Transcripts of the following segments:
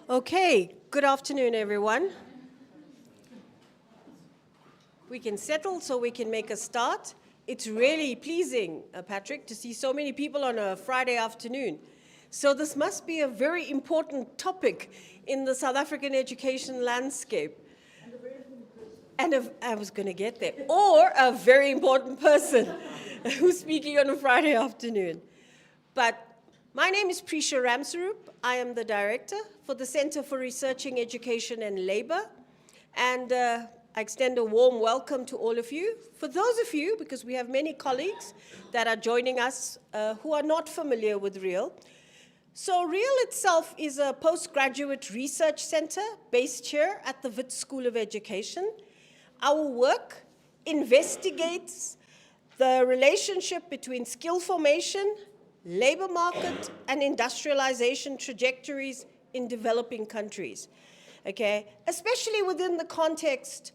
Okay, good afternoon, everyone. We can settle so we can make a start. It's really pleasing, Patrick, to see so many people on a Friday afternoon. So this must be a very important topic in the South African education landscape. I was going to get there. Or a very important person who's speaking on a Friday afternoon. But my name is Prisha Ramsarup. I am the director for the Center for Researching Education and Labor. And I extend a warm welcome to all of you. For those of you, because we have many colleagues that are joining us who are not familiar with REAL. So REAL itself is a postgraduate research center based here at the Wits School of Education. Our work investigates the relationship between skill formation, labor market, and industrialization trajectories in developing countries, okay? Especially within the context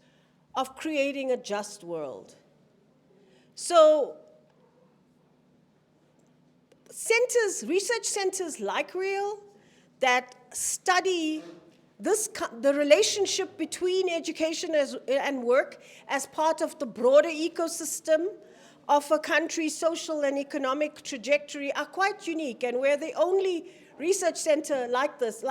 of creating a just world. So research centers like REAL that study the relationship between education and work as part of the broader ecosystem of a country's social and economic trajectory are quite unique, and we're the only research center like this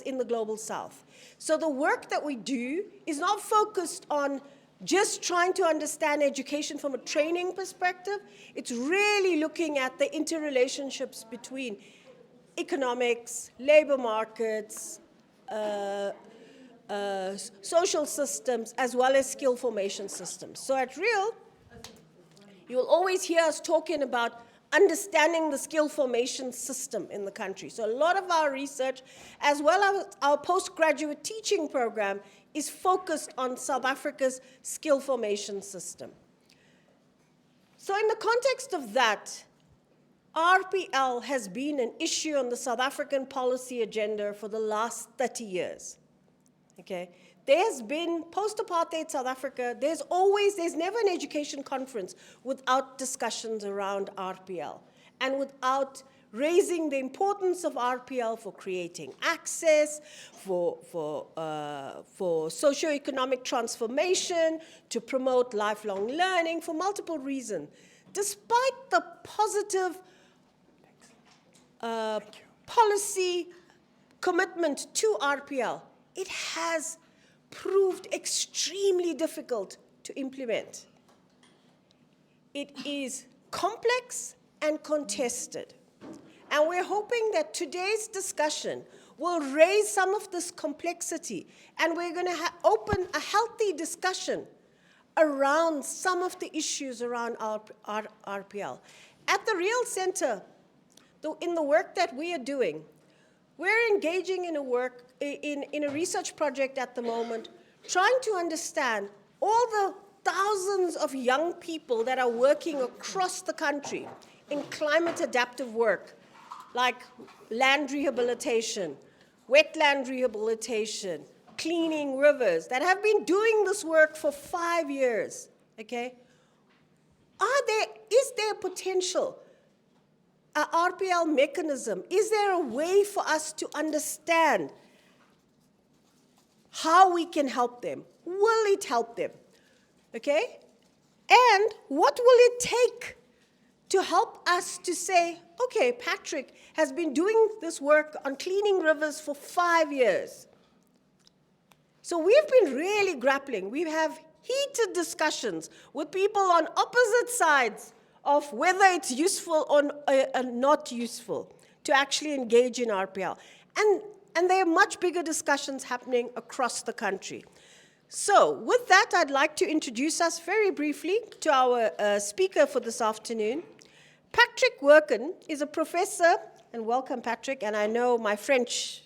in the Global South. So the work that we do is not focused on just trying to understand education from a training perspective. It's really looking at the interrelationships between economics, labor markets, social systems, as well as skill formation systems. So at REAL, you will always hear us talking about understanding the skill formation system in the country. So a lot of our research, as well as our postgraduate teaching program, is focused on South Africa's skill formation system. So in the context of that, RPL has been an issue on the South African policy agenda for the last 30 years, okay? There's been post-apartheid South Africa, there's never an education conference without discussions around RPL and without raising the importance of RPL for creating access, for socioeconomic transformation, to promote lifelong learning, for multiple reasons. Despite the positive policy commitment to RPL, it has proved extremely difficult to implement. It is complex and contested. And we're hoping that today's discussion will raise some of this complexity, and we're going to open a healthy discussion around some of the issues around RPL. At the REAL Center, in the work that we are doing, we're engaging in a research project at the moment, trying to understand all the thousands of young people that are working across the country in climate adaptive work, like land rehabilitation, wetland rehabilitation, cleaning rivers, that have been doing this work for 5 years, okay? Is there potential? A RPL mechanism? Is there a way for us to understand how we can help them? Will it help them? Okay? And what will it take to help us to say, okay, Patrick has been doing this work on cleaning rivers for 5 years. So we've been really grappling. We have heated discussions with people on opposite sides of whether it's useful or not useful to actually engage in RPL. And there are much bigger discussions happening across the country. So with that, I'd like to introduce us very briefly to our speaker for this afternoon. Patrick Worken is a professor, and welcome Patrick, and I know my French,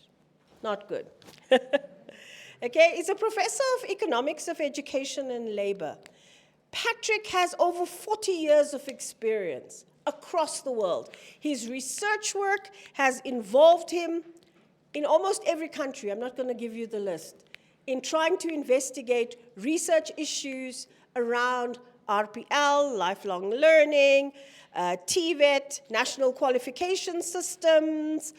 not good. Okay, he's a professor of economics of education and labor. Patrick has over 40 years of experience across the world. His research work has involved him in almost every country, I'm not going to give you the list, in trying to investigate research issues around RPL, lifelong learning, TVET, national qualification systems,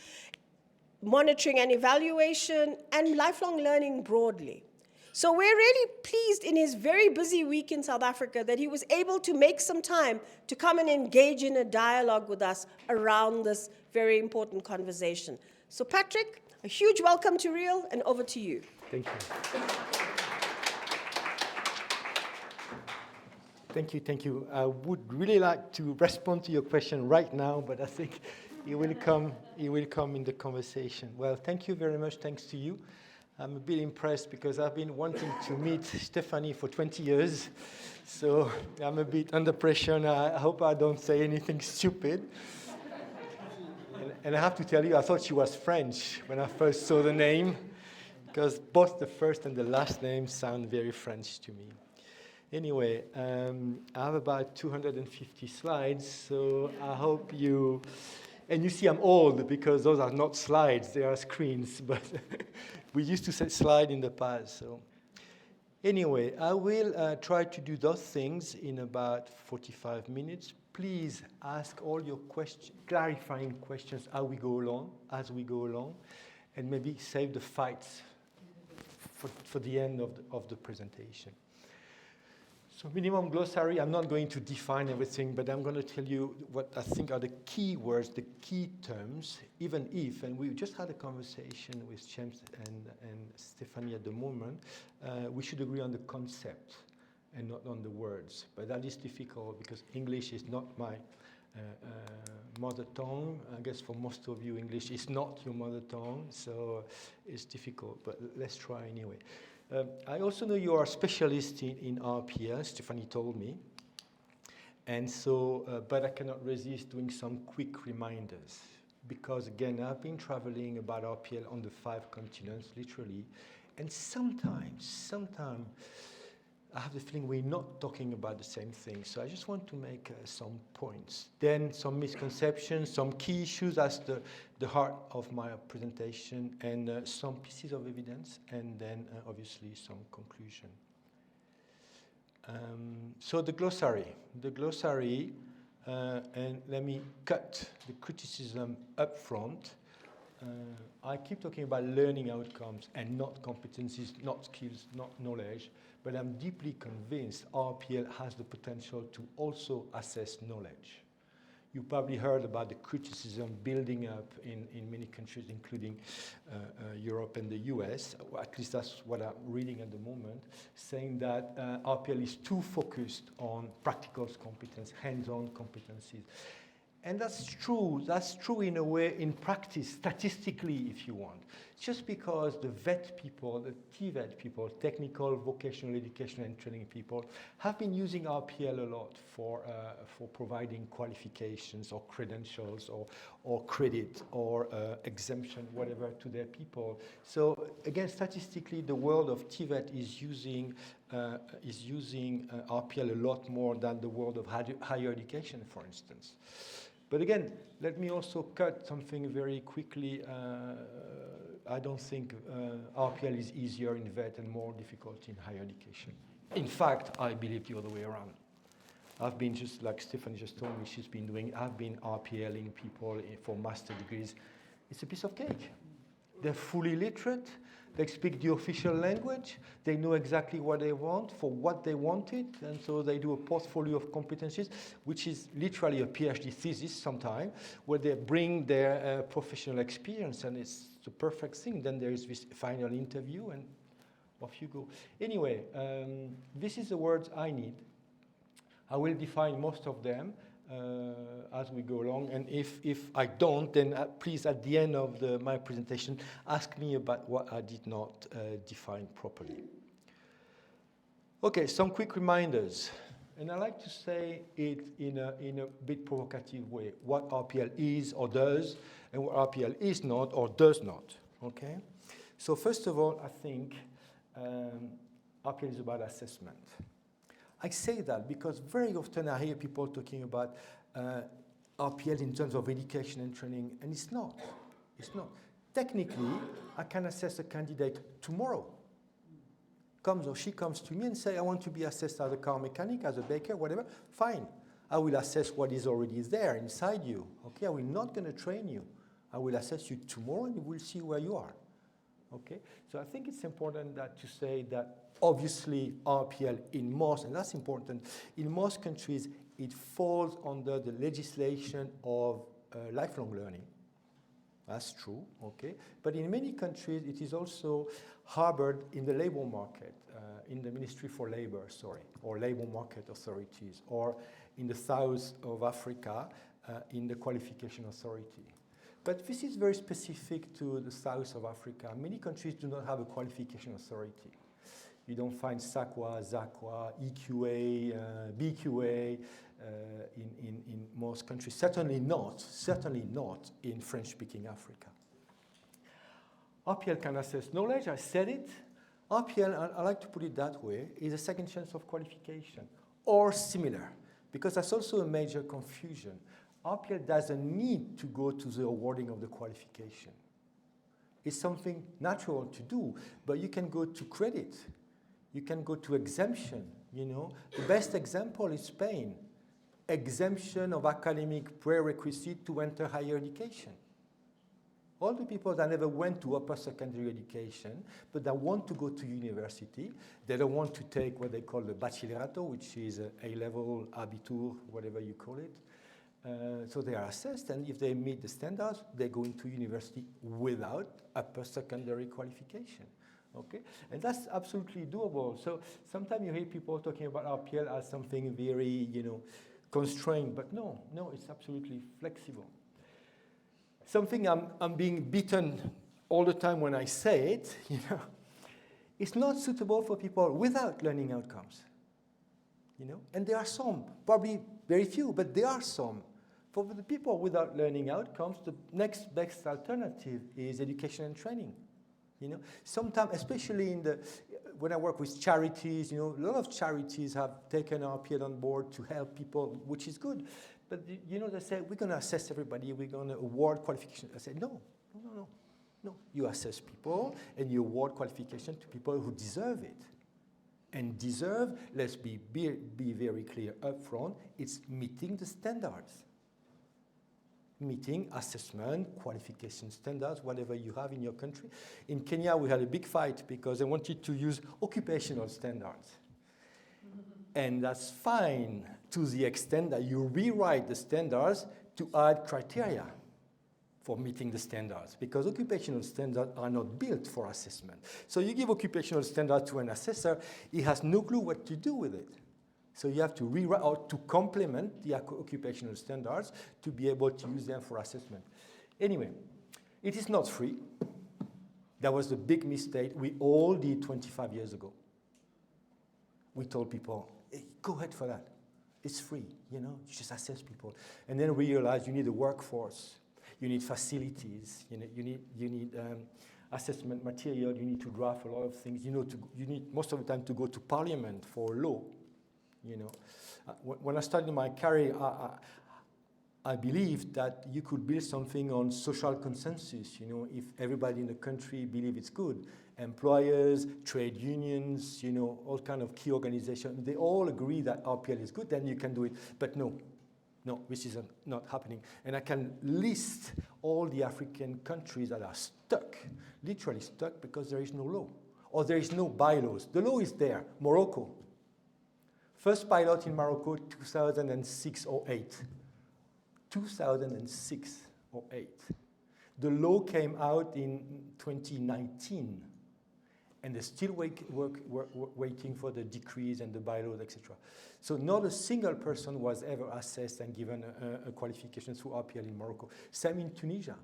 monitoring and evaluation, and lifelong learning broadly. So we're really pleased in his very busy week in South Africa that he was able to make some time to come and engage in a dialogue with us around this very important conversation. So Patrick, a huge welcome to RPL, and over to you. Thank you. Thank you. I would really like to respond to your question right now, but I think it will come in the conversation. Well, thank you very much. Thanks to you. I'm a bit impressed because I've been wanting to meet Stephanie for 20 years. So I'm a bit under pressure, and I hope I don't say anything stupid. And I have to tell you, I thought she was French when I first saw the name, because both the first and the last name sound very French to me. Anyway, I have about 250 slides, so I hope you... And you see I'm old because those are not slides, they are screens, but we used to say slide in the past. So anyway, I will try to do those things in about 45 minutes. Please ask all your clarifying questions as we go along, and maybe save the fights for the end of the presentation. So minimum glossary, I'm not going to define everything, but I'm going to tell you what I think are the key words, the key terms, even if, and we just had a conversation with James and Stephanie at the moment, we should agree on the concept and not on the words. But that is difficult because English is not my mother tongue. I guess for most of you, English is not your mother tongue, so it's difficult, but let's try anyway. I also know you are a specialist in RPL, Stephanie told me. And so, but I cannot resist doing some quick reminders. Because again, I've been traveling about RPL on the 5 continents, literally. And sometimes, I have the feeling we're not talking about the same thing. So I just want to make some points. Then some misconceptions, some key issues as the heart of my presentation, and some pieces of evidence, and then obviously some conclusion. So the glossary, and let me cut the criticism up front. I keep talking about learning outcomes and not competencies, not skills, not knowledge, but I'm deeply convinced RPL has the potential to also assess knowledge. You probably heard about the criticism building up in many countries, including Europe and the US, or at least that's what I'm reading at the moment, saying that RPL is too focused on practical competence, hands-on competencies. And that's true in a way, in practice, statistically, if you want. Just because the VET people, the TVET people, technical, vocational education and training people, have been using RPL a lot for providing qualifications or credentials or credit or exemption, whatever, to their people. So again, statistically, the world of TVET is using RPL a lot more than the world of higher education, for instance. But again, let me also cut something very quickly. I don't think RPL is easier in VET and more difficult in higher education. In fact, I believe the other way around. I've been, just like Stephanie just told me, I've been RPLing people for master degrees. It's a piece of cake. They're fully literate. They speak the official language. They know exactly what they want for what they wanted. And so they do a portfolio of competencies, which is literally a PhD thesis sometimes, where they bring their professional experience, and it's the perfect thing. Then there is this final interview, and off you go. Anyway, this is the words I need. I will define most of them as we go along, and if I don't, then please, at the end of my presentation, ask me about what I did not define properly. Okay, some quick reminders, and I like to say it in a bit provocative way, what RPL is or does, and what RPL is not or does not, okay? So first of all, I think RPL is about assessment. I say that because very often I hear people talking about RPL in terms of education and training, and it's not. It's not. Technically, I can assess a candidate tomorrow. She comes to me and say, I want to be assessed as a car mechanic, as a baker, whatever. Fine. I will assess what is already there inside you. Okay, I will not going to train you. I will assess you tomorrow and we'll see where you are. Okay? So I think it's important to say that obviously RPL in most, and that's important, in most countries it falls under the legislation of lifelong learning. That's true, okay? But in many countries it is also harbored in the labor market, in the Ministry for Labor, or labor market authorities, or in the south of Africa, in the Qualification Authority. But this is very specific to the south of Africa. Many countries do not have a qualification authority. You don't find SAQA, ZAQA, EQA, BQA in most countries. Certainly not in French-speaking Africa. RPL can assess knowledge, I said it. RPL, I like to put it that way, is a second chance of qualification, or similar, because that's also a major confusion. RPL doesn't need to go to the awarding of the qualification. It's something natural to do, but you can go to credit. You can go to exemption, you know. The best example is Spain. Exemption of academic prerequisite to enter higher education. All the people that never went to upper secondary education, but that want to go to university, they don't want to take what they call the bachillerato, which is A-level, abitur, whatever you call it. So they are assessed, and if they meet the standards, they go into university without upper secondary qualification. Okay, and that's absolutely doable. So sometimes you hear people talking about RPL as something very, you know, constrained, but no, it's absolutely flexible. Something I'm being beaten all the time when I say it, you know, it's not suitable for people without learning outcomes. You know, and there are some, probably very few, but there are some. For the people without learning outcomes, the next best alternative is education and training. You know, sometimes, especially when I work with charities, you know, a lot of charities have taken RPL on board to help people, which is good. But you know, they say we're going to assess everybody, we're going to award qualification. I say no. You assess people and you award qualification to people who deserve it. And deserve, let's be very clear up front, it's meeting the standards. Meeting assessment, qualification standards, whatever you have in your country. In Kenya, we had a big fight because they wanted to use occupational standards. And that's fine to the extent that you rewrite the standards to add criteria for meeting the standards, because occupational standards are not built for assessment. So you give occupational standards to an assessor, he has no clue what to do with it. So you have to rewrite or to complement the occupational standards to be able to use them for assessment. Anyway, it is not free. That was the big mistake we all did 25 years ago. We told people, hey, go ahead for that. It's free, you know, you just assess people. And then we realized you need a workforce, you need facilities, you need assessment material, you need to draft a lot of things, you need most of the time to go to parliament for law. You know, when I started my career, I believed that you could build something on social consensus. You know, if everybody in the country believe it's good, employers, trade unions, you know, all kind of key organizations, they all agree that RPL is good, then you can do it. But no, this is not happening. And I can list all the African countries that are stuck, literally stuck, because there is no law, or there is no bylaws. The law is there. Morocco. First pilot in Morocco, 2006 or 8. 2006 or 8. The law came out in 2019, and they're still waiting for the decrees and the bylaws, etc. So not a single person was ever assessed and given a qualification through RPL in Morocco. Same in Tunisia.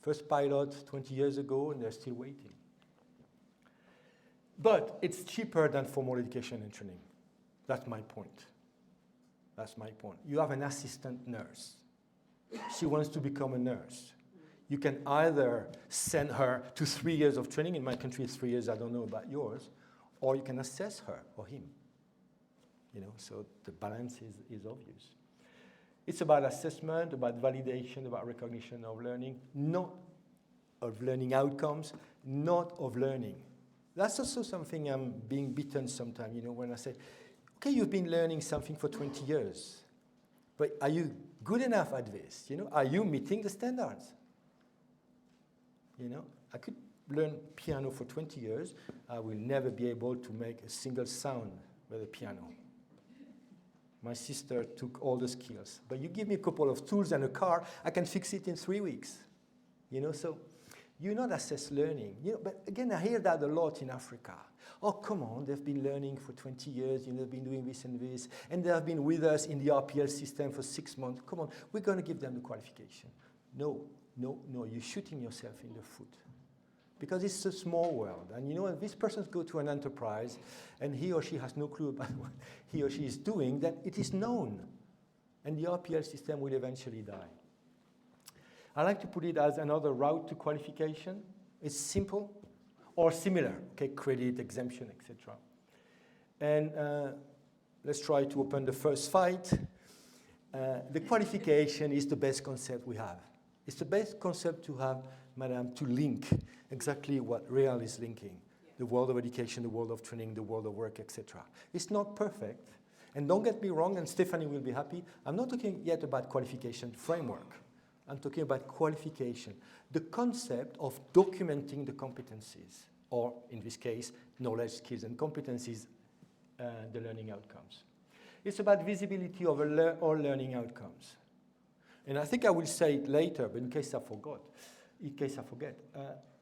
First pilot 20 years ago, and they're still waiting. But it's cheaper than formal education and training. That's my point. You have an assistant nurse. She wants to become a nurse. You can either send her to 3 years of training. In my country, it's 3 years. I don't know about yours. Or you can assess her or him. You know, so the balance is obvious. It's about assessment, about validation, about recognition of learning, not of learning outcomes, not of learning. That's also something I'm being beaten sometimes, you know, when I say, okay, you've been learning something for 20 years, but are you good enough at this? You know, are you meeting the standards? You know, I could learn piano for 20 years. I will never be able to make a single sound with a piano. My sister took all the skills. But you give me a couple of tools and a car, I can fix it in 3 weeks. You know, so you not assess learning. You know, but again, I hear that a lot in Africa. Oh, come on, they've been learning for 20 years, you know, they've been doing this and this, and they have been with us in the RPL system for 6 months. Come on, we're going to give them the qualification. No, no, no, you're shooting yourself in the foot. Because it's a small world. And you know, when these persons go to an enterprise, and he or she has no clue about what he or she is doing, then it is known. And the RPL system will eventually die. I like to put it as another route to qualification. It's simple or similar, okay, credit, exemption, etc. And let's try to open the first fight. The qualification is the best concept we have. It's the best concept to have, madam, to link exactly what Real is linking. Yeah. The world of education, the world of training, the world of work, etc. It's not perfect. And don't get me wrong, and Stephanie will be happy, I'm not talking yet about qualification framework. I'm talking about qualification. The concept of documenting the competencies, or in this case, knowledge, skills, and competencies, the learning outcomes. It's about visibility of all learning outcomes. And I think I will say it later, but in case I forget,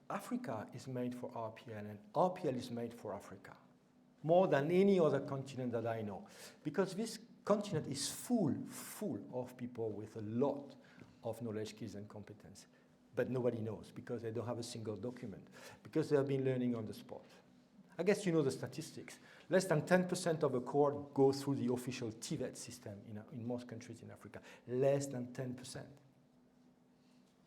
Africa is made for RPL, and RPL is made for Africa, more than any other continent that I know. Because this continent is full of people with a lot of knowledge, skills, and competence. But nobody knows, because they don't have a single document, because they have been learning on the spot. I guess you know the statistics. Less than 10% of a cohort go through the official TVET system in most countries in Africa. Less than 10%.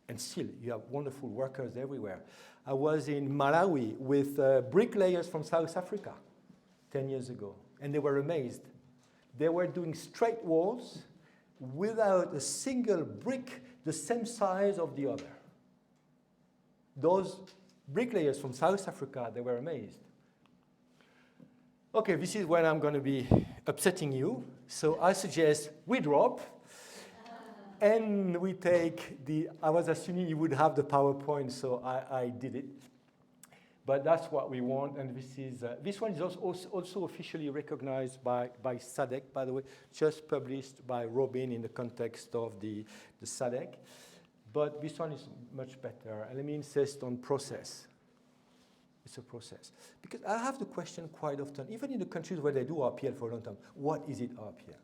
And still, you have wonderful workers everywhere. I was in Malawi with bricklayers from South Africa 10 years ago, and they were amazed. They were doing straight walls without a single brick the same size of the other. Those bricklayers from South Africa, they were amazed. Okay, this is where I'm going to be upsetting you. So I suggest we drop, and we take I was assuming you would have the PowerPoint, so I did it. But that's what we want, and this one is also officially recognized by SADC, by the way, just published by Robin in the context of the SADC. But this one is much better, and let me insist on process. It's a process. Because I have the question quite often, even in the countries where they do RPL for a long time, what is it RPL?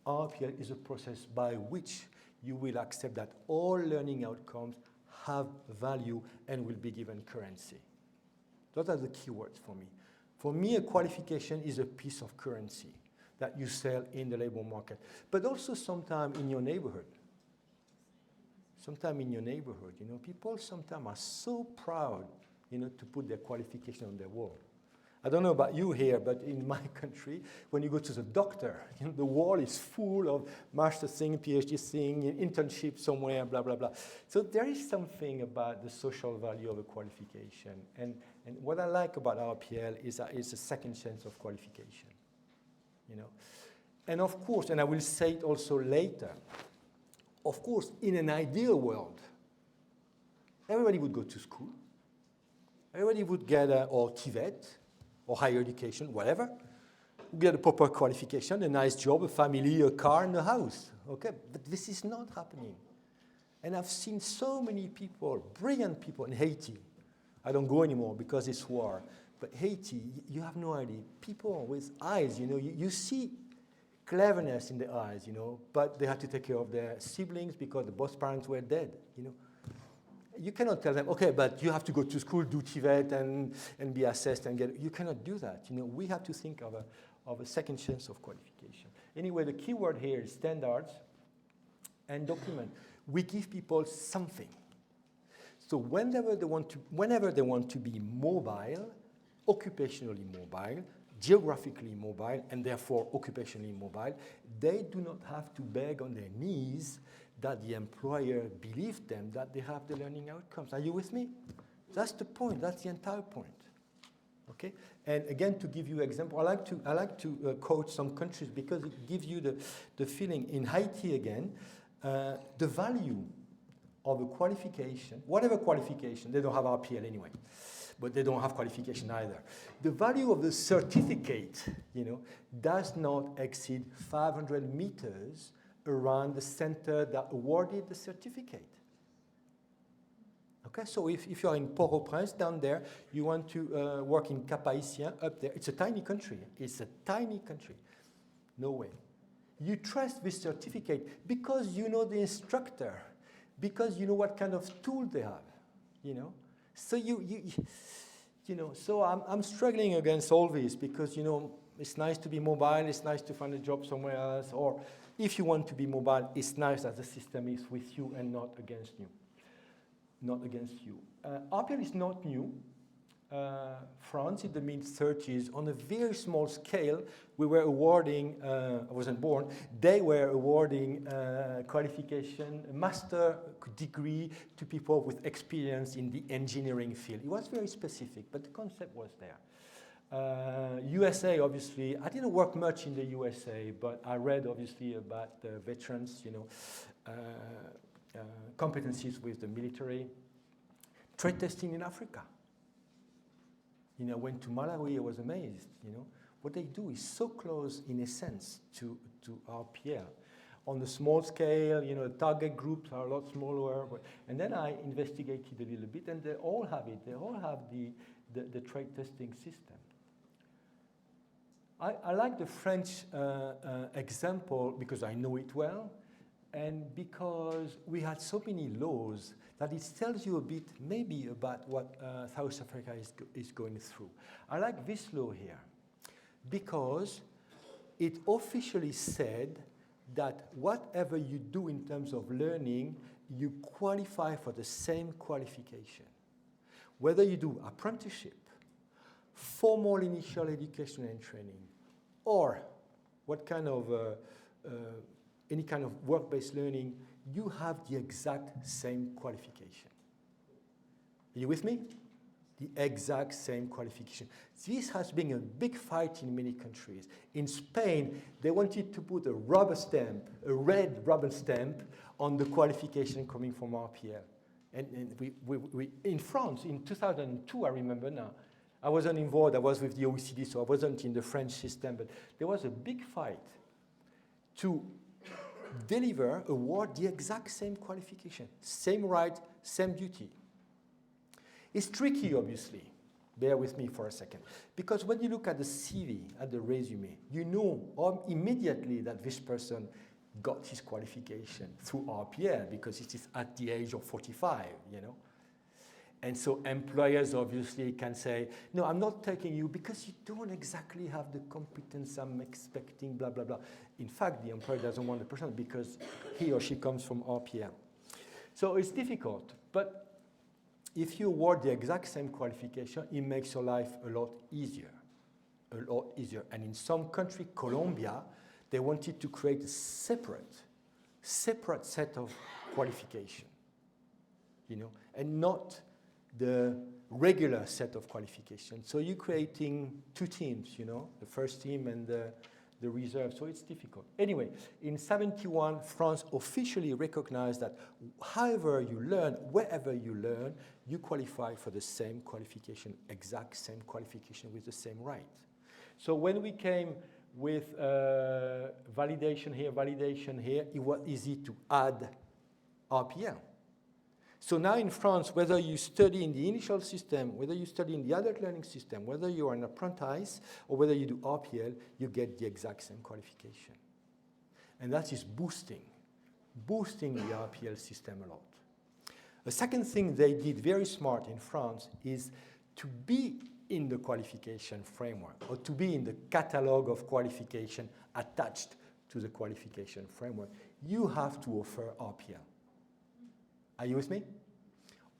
RPL is a process by which you will accept that all learning outcomes have value and will be given currency. Those are the key words for me. For me, a qualification is a piece of currency that you sell in the labor market, but also sometime in your neighborhood. Sometime in your neighborhood, you know, people sometimes are so proud, you know, to put their qualification on their wall. I don't know about you here, but in my country, when you go to the doctor, you know, the wall is full of master's thing, PhD thing, internship somewhere, blah, blah, blah. So there is something about the social value of a qualification. And what I like about RPL is a second chance of qualification, you know. And of course, and I will say it also later, of course, in an ideal world, everybody would go to school. Everybody would get or TVET, or higher education, whatever, get a proper qualification, a nice job, a family, a car, and a house. Okay, but this is not happening. And I've seen so many people, brilliant people in Haiti. I don't go anymore because it's war. But Haiti, you have no idea. People with eyes, you know, you see cleverness in the eyes, you know, but they have to take care of their siblings because both parents were dead, you know. You cannot tell them, okay, but you have to go to school, do TVET, and be assessed and get. You cannot do that. You know, we have to think of a second chance of qualification. Anyway, the key word here is standards and document. We give people something. So whenever they want to be mobile, occupationally mobile, geographically mobile, and therefore occupationally mobile, they do not have to beg on their knees that the employer believes them that they have the learning outcomes. Are you with me? That's the point. That's the entire point. Okay. And again, to give you an example, I like to quote some countries because it gives you the feeling. In Haiti again, the value of a qualification, whatever qualification, they don't have RPL anyway, but they don't have qualification either. The value of the certificate, does not exceed 500 meters around the center that awarded the certificate. Okay, so if you're in Port-au-Prince down there, you want to work in Cap-Haïtien up there. It's a tiny country. It's a tiny country. No way. You trust this certificate because you know the instructor, because you know what kind of tool they have, So so I'm struggling against all this because, it's nice to be mobile, it's nice to find a job somewhere else, or if you want to be mobile, it's nice that the system is with you and not against you. Not against you. RPL is not new. France in the mid-30s, on a very small scale, we were awarding, I wasn't born, they were awarding qualification, a master degree to people with experience in the engineering field. It was very specific, but the concept was there. USA, obviously, I didn't work much in the USA, but I read, obviously, about the veterans, competencies with the military. Trade testing in Africa. Went to Malawi, I was amazed, What they do is so close, in a sense, to RPL. On the small scale, the target groups are a lot smaller. And then I investigated a little bit, and they all have it. They all have the trade testing system. I like the French example because I know it well, and because we had so many laws that it tells you a bit maybe about what South Africa is going through. I like this law here because it officially said that whatever you do in terms of learning, you qualify for the same qualification. Whether you do apprenticeship, formal initial education and training, or what kind of any kind of work-based learning, you have the exact same qualification. Are you with me? The exact same qualification. This has been a big fight in many countries. In Spain, they wanted to put a rubber stamp, a red rubber stamp, on the qualification coming from RPL. And we in France, in 2002, I remember now, I wasn't involved, I was with the OECD, so I wasn't in the French system, but there was a big fight to award the exact same qualification, same right, same duty. It's tricky, obviously. Bear with me for a second. Because when you look at the CV, at the resume, you know immediately that this person got his qualification through RPL because it is at the age of 45, And so employers obviously can say, no, I'm not taking you because you don't exactly have the competence I'm expecting, blah, blah, blah. In fact, the employer doesn't want the person because he or she comes from RPL. So it's difficult, but if you award the exact same qualification, it makes your life a lot easier. And in some country, Colombia, they wanted to create a separate set of qualification, and not the regular set of qualifications. So you're creating two teams, the first team and the reserve, so it's difficult. Anyway, in 1971, France officially recognized that however you learn, wherever you learn, you qualify for the same qualification, exact same qualification with the same right. So when we came with validation here, it was easy to add RPL. So now in France, whether you study in the initial system, whether you study in the adult learning system, whether you are an apprentice, or whether you do RPL, you get the exact same qualification. And that is boosting the RPL system a lot. The second thing they did very smart in France is to be in the qualification framework, or to be in the catalog of qualification attached to the qualification framework. You have to offer RPL. Are you with me?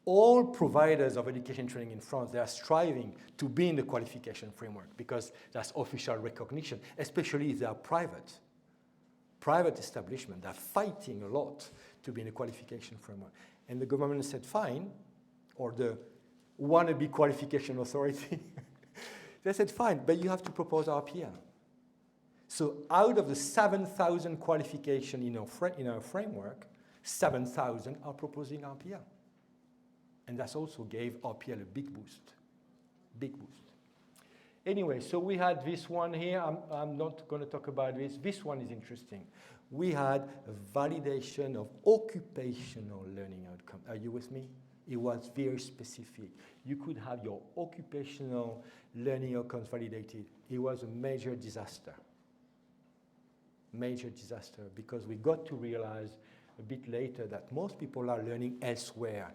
All providers of education training in France, they are striving to be in the qualification framework because that's official recognition, especially if they are private establishment. They're fighting a lot to be in the qualification framework. And the government said, fine, or the wannabe qualification authority, they said, fine, but you have to propose RPL. So out of the 7,000 qualifications in our framework, 7,000 are proposing RPL. And that also gave RPL a big boost. Big boost. Anyway, so we had this one here. I'm not going to talk about this. This one is interesting. We had a validation of occupational learning outcome. Are you with me? It was very specific. You could have your occupational learning outcomes validated. It was a major disaster. Major disaster, because we got to realize a bit later that most people are learning elsewhere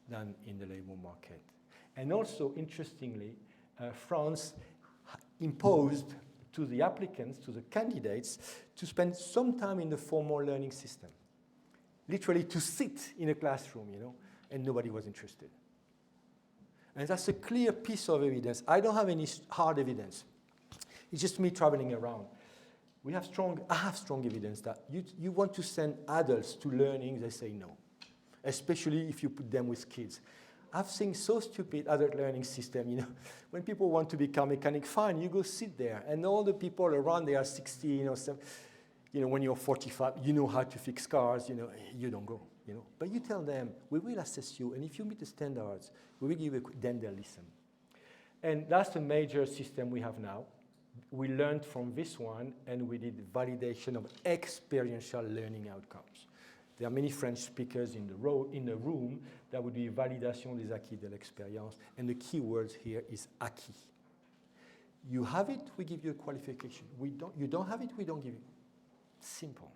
than in the labor market. And also, interestingly, France imposed to the applicants, to the candidates, to spend some time in the formal learning system. Literally to sit in a classroom, you know, and nobody was interested. And that's a clear piece of evidence. I don't have any hard evidence. It's just me traveling around. I have strong evidence that you want to send adults to learning, they say no, especially if you put them with kids. I've seen so stupid adult learning system, you know, when people want to become mechanic, fine, you go sit there, and all the people around, they are 60, you know, when you're 45, you know how to fix cars, you know, you don't go, you know. But you tell them, we will assess you, and if you meet the standards, we will give you then they'll listen. And that's a major system we have now. We learned from this one, and we did validation of experiential learning outcomes. There are many French speakers in the room. That would be validation des acquis de l'expérience. And the key word here is acquis. You have it, we give you a qualification. You don't have it, we don't give you. Simple.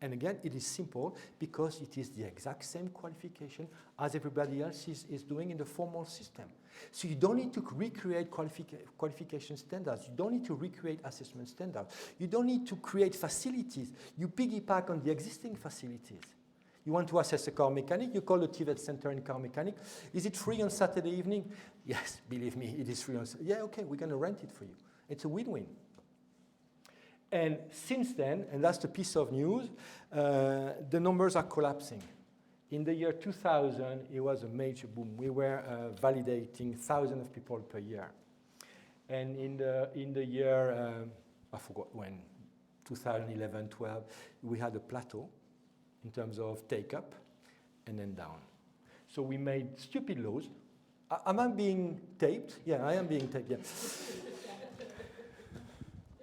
And again, it is simple because it is the exact same qualification as everybody else is doing in the formal system. So you don't need to recreate qualification standards. You don't need to recreate assessment standards. You don't need to create facilities. You piggyback on the existing facilities. You want to assess a car mechanic, you call the TVET Center in car mechanic. Is it free on Saturday evening? Yes, believe me, it is free on Saturday. Yeah, okay, we're going to rent it for you. It's a win-win. And since then, and that's the piece of news, the numbers are collapsing. In the year 2000, it was a major boom. We were validating thousands of people per year. And in the year, I forgot when, 2011, 12, we had a plateau in terms of take-up and then down. So we made stupid laws. Am I being taped? Yeah, I am being taped, yeah.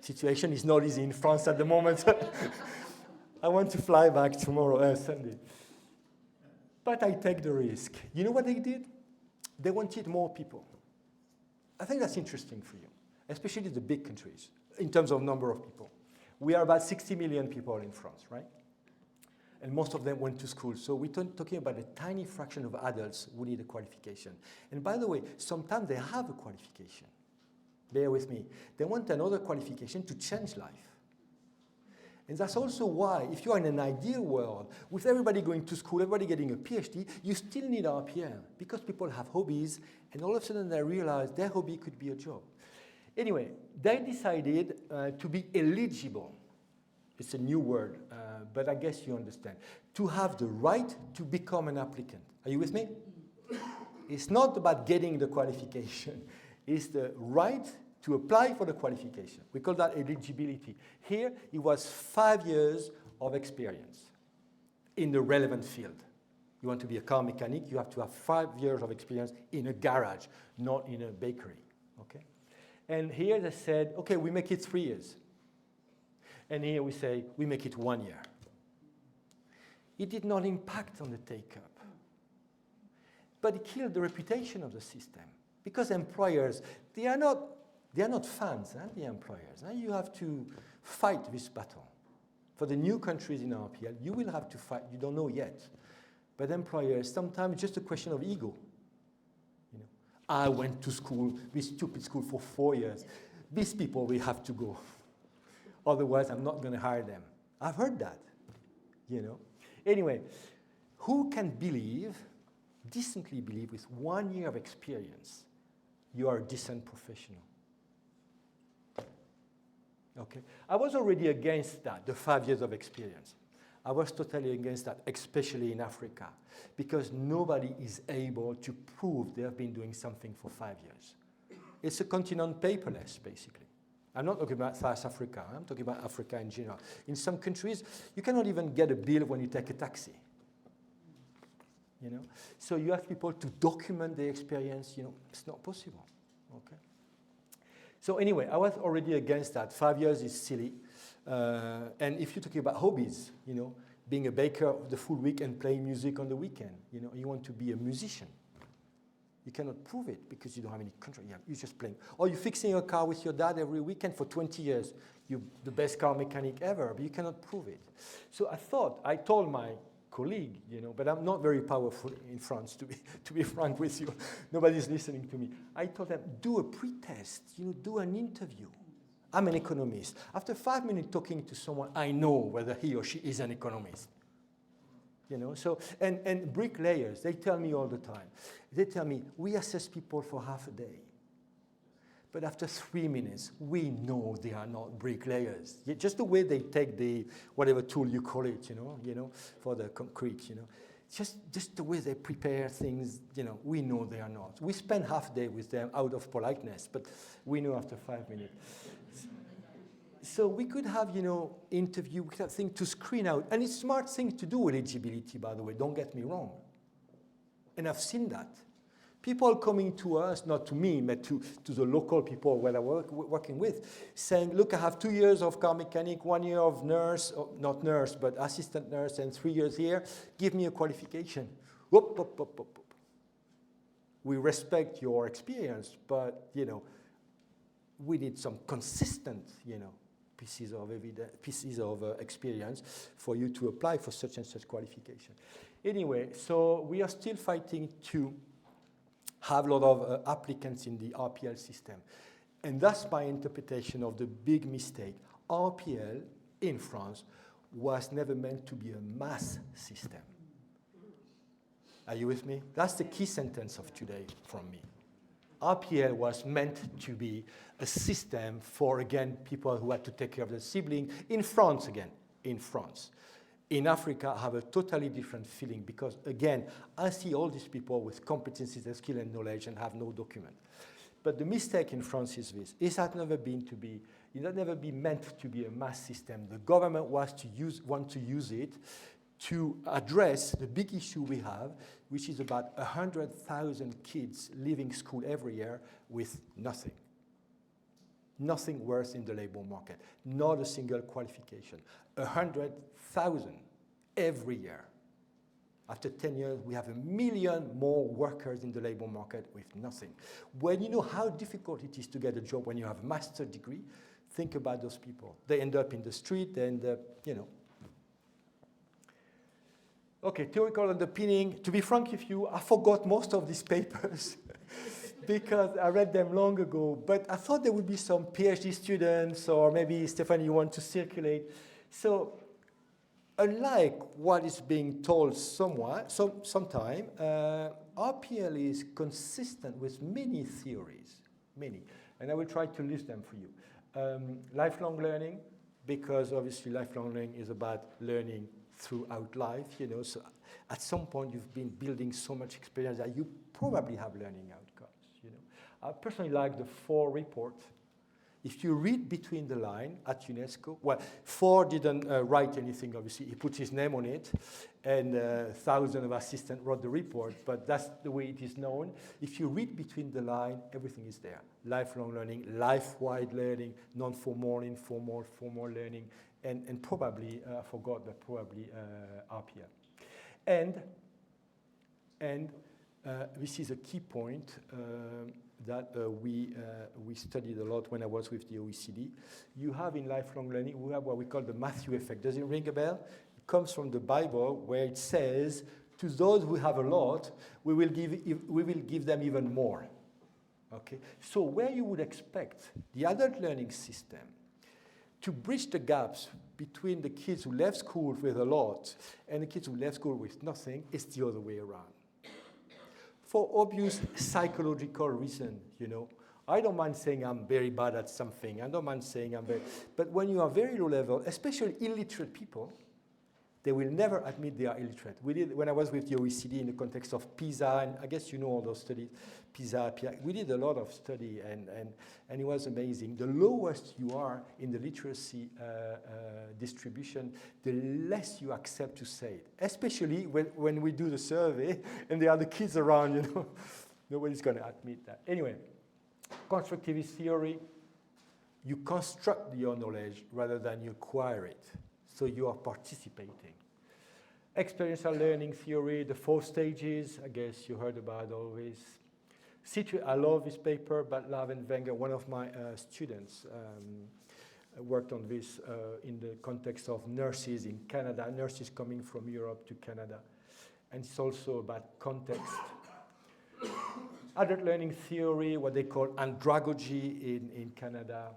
Situation is not easy in France at the moment. I want to fly back tomorrow, Sunday. But I take the risk. You know what they did? They wanted more people. I think that's interesting for you, especially the big countries, in terms of number of people. We are about 60 million people in France, right? And most of them went to school. So we're talking about a tiny fraction of adults who need a qualification. And by the way, sometimes they have a qualification. Bear with me. They want another qualification to change life. And that's also why, if you are in an ideal world, with everybody going to school, everybody getting a PhD, you still need RPL, because people have hobbies, and all of a sudden they realize their hobby could be a job. Anyway, they decided to be eligible. It's a new word, but I guess you understand. To have the right to become an applicant. Are you with me? It's not about getting the qualification. It's the right to apply for the qualification. We call that eligibility. Here, it was 5 years of experience in the relevant field. You want to be a car mechanic, you have to have 5 years of experience in a garage, not in a bakery, okay? And here they said, okay, we make it 3 years. And here we say, we make it 1 year. It did not impact on the take-up, but it killed the reputation of the system. Because employers, they are not fans, the employers. You have to fight this battle. For the new countries in RPL, you will have to fight. You don't know yet. But employers, sometimes it's just a question of ego. You know, I went to school, this stupid school, for 4 years. These people will have to go. Otherwise, I'm not going to hire them. I've heard that, you know. Anyway, who can believe, decently believe, with 1 year of experience, you are a decent professional? Okay. I was already against that, the 5 years of experience. I was totally against that, especially in Africa, because nobody is able to prove they have been doing something for 5 years. It's a continent paperless, basically. I'm not talking about South Africa, I'm talking about Africa in general. In some countries, you cannot even get a bill when you take a taxi. you know. So you have people to document their experience, you know, it's not possible, okay. So anyway, I was already against that. 5 years is silly. And if you're talking about hobbies, you know, being a baker the full week and playing music on the weekend, you know, you want to be a musician. You cannot prove it because you don't have any contract. You're just playing. Or you're fixing a car with your dad every weekend for 20 years. You're the best car mechanic ever, but you cannot prove it. So I told my colleague, you know, but I'm not very powerful in France, to be frank with you. Nobody's listening to me. I told them, do a pre-test, you know, do an interview. I'm an economist. After 5 minutes talking to someone, I know whether he or she is an economist. You know, so, and bricklayers, they tell me all the time. They tell me, we assess people for half a day. But after 3 minutes, we know they are not bricklayers. Just the way they take the, whatever tool you call it, you know, for the concrete, you know. Just the way they prepare things, you know, we know they are not. We spend half a day with them out of politeness, but we know after 5 minutes. So we could have, you know, interview, that thing to screen out. And it's a smart thing to do, eligibility, by the way, don't get me wrong. And I've seen that. People coming to us, not to me, but to the local people where I'm working with, saying, look, I have 2 years of car mechanic, 1 year of nurse, or not nurse, but assistant nurse, and 3 years here. Give me a qualification. Whoop, whoop, whoop, whoop, whoop. We respect your experience, but, you know, we need some consistent, you know, pieces of experience for you to apply for such and such qualification. Anyway, so we are still fighting to have a lot of applicants in the RPL system. And that's my interpretation of the big mistake. RPL in France was never meant to be a mass system. Are you with me? That's the key sentence of today from me. RPL was meant to be a system for, again, people who had to take care of their sibling. In France, again, in France. In Africa, I have a totally different feeling because, again, I see all these people with competencies and skill and knowledge and have no document. But the mistake in France is this. It has never been meant to be a mass system. The government want to use it to address the big issue we have, which is about 100,000 kids leaving school every year with nothing. Nothing worth in the labor market. Not a single qualification. 100,000 every year. After 10 years, we have 1 million more workers in the labor market with nothing. When you know how difficult it is to get a job when you have a master's degree, think about those people. They end up in the street, they end up, you know. Okay, theoretical underpinning. To be frank with you, I forgot most of these papers because I read them long ago, but I thought there would be some PhD students, or maybe, Stephanie, you want to circulate. So, unlike what is being told sometime, RPL is consistent with many theories, many, and I will try to list them for you. Lifelong learning, because obviously lifelong learning is about learning throughout life, you know, so at some point you've been building so much experience that you probably have learning outcomes, you know. I personally like the 4 report. If you read between the line at UNESCO, well, 4 didn't write anything, obviously. He put his name on it, and thousands of assistants wrote the report, but that's the way it is known. If you read between the line, everything is there. Lifelong learning, life-wide learning, non-formal, informal, formal learning, and probably, I forgot, but probably RPL. And this is a key point that we studied a lot when I was with the OECD. You have in lifelong learning, we have what we call the Matthew effect. Does it ring a bell? It comes from the Bible, where it says, to those who have a lot, we will give them even more. Okay? So where you would expect the adult learning system to bridge the gaps between the kids who left school with a lot and the kids who left school with nothing, it's the other way around. For obvious psychological reason, you know. I don't mind saying I'm very bad at something. I don't mind saying I'm very, but when you are very low level, especially illiterate people, They will never admit they are illiterate. We did, when I was with the OECD in the context of PISA, and I guess you know all those studies, PISA, PIA, we did a lot of study, and it was amazing. The lowest you are in the literacy distribution, the less you accept to say it, especially when we do the survey and there are the kids around, you know. Nobody's going to admit that. Anyway, constructivist theory, you construct your knowledge rather than you acquire it. So you are participating. Experiential learning theory, the 4 stages, I guess you heard about always. I love this paper, but Lav and Wenger, one of my students, worked on this in the context of nurses in Canada, nurses coming from Europe to Canada. And it's also about context. Adult learning theory, what they call andragogy in Canada.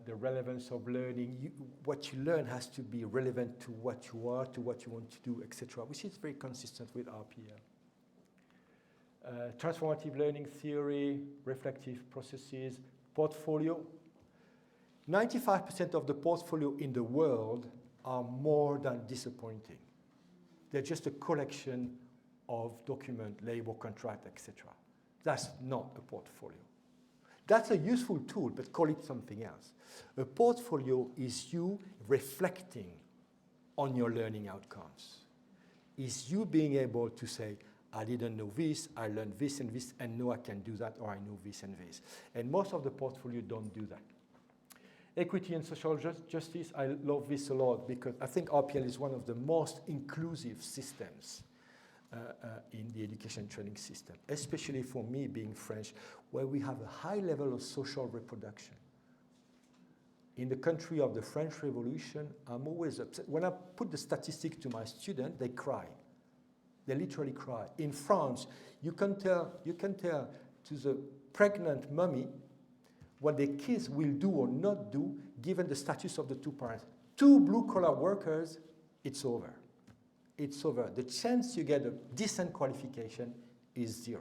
The relevance of learning. What you learn has to be relevant to what you are, to what you want to do, etc., which is very consistent with RPL. Transformative learning theory, reflective processes, portfolio. 95% of the portfolio in the world are more than disappointing. They're just a collection of document, label, contract, etc. That's not a portfolio. That's a useful tool, but call it something else. A portfolio is you reflecting on your learning outcomes. Is you being able to say, I didn't know this, I learned this, and now I can do that, or I know this and this. And most of the portfolio don't do that. Equity and social justice, I love this a lot because I think RPL is one of the most inclusive systems in the education training system, especially for me being French, where we have a high level of social reproduction. In the country of the French Revolution, I'm always upset. When I put the statistics to my students, they cry. They literally cry. In France, you can tell to the pregnant mummy what their kids will do or not do given the status of the 2 parents. 2 blue-collar workers, it's over. It's over. The chance you get a decent qualification is 0.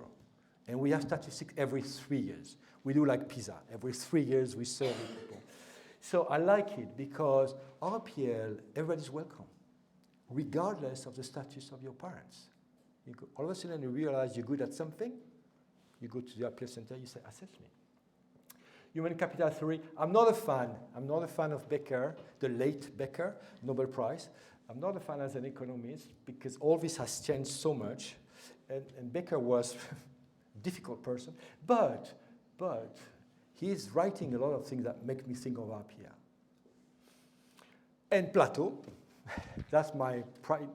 And we have statistics every 3 years. We do like PISA. Every 3 years we survey people. So I like it because RPL, everybody's welcome, regardless of the status of your parents. All of a sudden you realize you're good at something, you go to the RPL center, you say, assess me. Human capital theory, I'm not a fan of Becker, the late Becker, Nobel Prize. I'm not a fan as an economist because all this has changed so much, and Becker was a difficult person, but he's writing a lot of things that make me think of RPL. And Plato, that's my pride,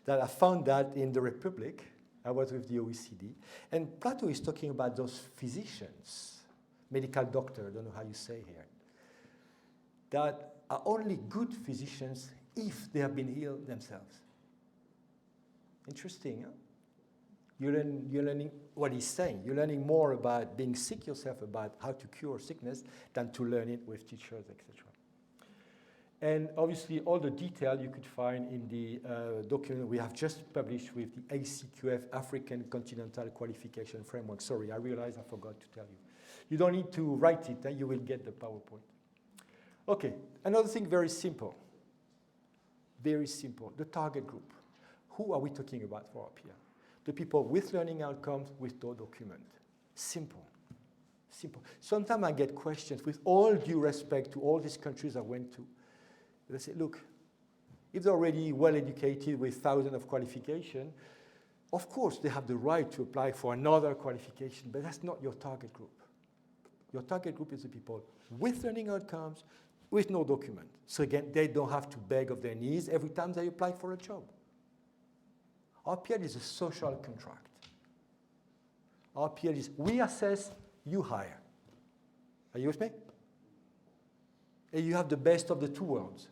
that I found that in the Republic. I was with the OECD, and Plato is talking about those physicians, medical doctor, I don't know how you say here, that are only good physicians if they have been healed themselves. Interesting, huh? You're learning what he's saying. You're learning more about being sick yourself, about how to cure sickness, than to learn it with teachers, etc. And obviously, all the detail you could find in the document we have just published with the ACQF, African Continental Qualification Framework. Sorry, I realized I forgot to tell you. You don't need to write it, you will get the PowerPoint. Okay, another thing very simple. Very simple, the target group. Who are we talking about for RPL? The people with learning outcomes with no document. Simple, simple. Sometimes I get questions, with all due respect to all these countries I went to. They say, look, if they're already well educated with thousands of qualifications, of course they have the right to apply for another qualification, but that's not your target group. Your target group is the people with learning outcomes, with no document. So again, they don't have to beg of their knees every time they apply for a job. RPL is a social contract. RPL is, we assess, you hire. Are you with me? And you have the best of the 2 worlds.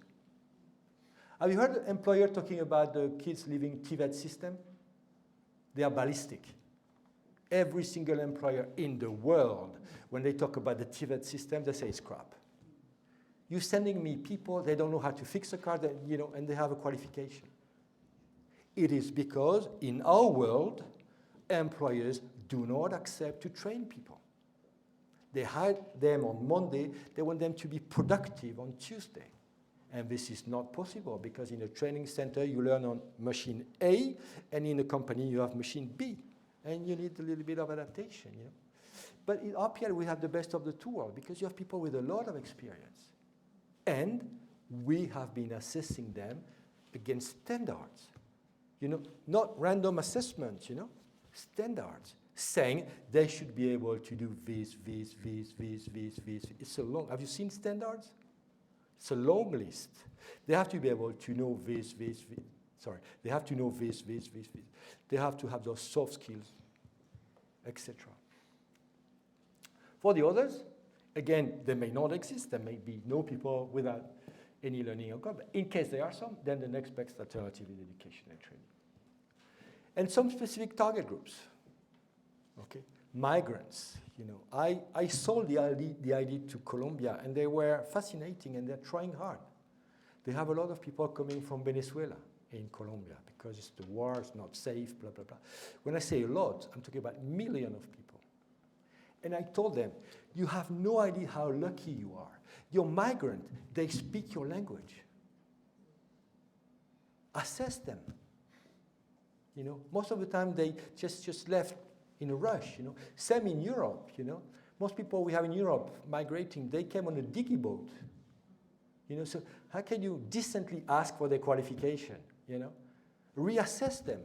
Have you heard an employer talking about the kids leaving TVET system? They are ballistic. Every single employer in the world, when they talk about the TVET system, they say it's crap. You're sending me people, they don't know how to fix a car, and they have a qualification. It is because in our world, employers do not accept to train people. They hire them on Monday, they want them to be productive on Tuesday. And this is not possible because in a training center you learn on machine A, and in a company you have machine B. And you need a little bit of adaptation, you know. But in RPL we have the best of the two worlds because you have people with a lot of experience. And we have been assessing them against standards. You know, not random assessments, you know, standards, saying they should be able to do this. It's a long, have you seen standards? It's a long list. They have to be able to know this. Sorry, they have to know this. They have to have those soft skills, etc. For the others, again, they may not exist. There may be no people without any learning outcome. But in case there are some, then the next best alternative is education and training. And some specific target groups. Okay, migrants. You know, I sold the idea to Colombia, and they were fascinating, and they're trying hard. They have a lot of people coming from Venezuela in Colombia because it's the war, it's not safe, blah, blah, blah. When I say a lot, I'm talking about millions of people. And I told them, you have no idea how lucky you are. You're migrant, they speak your language. Assess them. You know, most of the time they just left in a rush, you know. Same in Europe, you know. Most people we have in Europe migrating, they came on a diggy boat. You know, so how can you decently ask for their qualification, you know? Reassess them.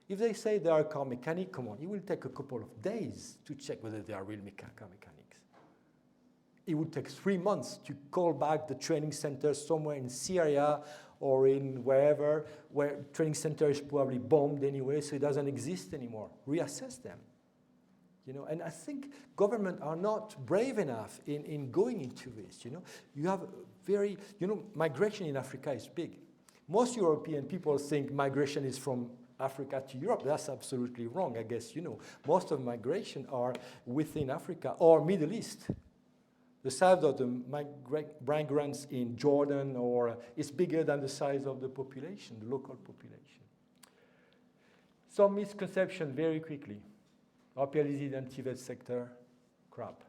If they say they are a car mechanic, come on, it will take a couple of days to check whether they are real car mechanics. It would take 3 months to call back the training center somewhere in Syria or in wherever, where training center is probably bombed anyway, so it doesn't exist anymore. Reassess them. You know, and I think governments are not brave enough in going into this, you know. You have very, you know, migration in Africa is big. Most European people think migration is from Africa to Europe. That's absolutely wrong, I guess, you know. Most of migration are within Africa or Middle East. The size of the migrants in Jordan is bigger than the size of the population, the local population. Some misconception very quickly. RPL is identified sector, crap.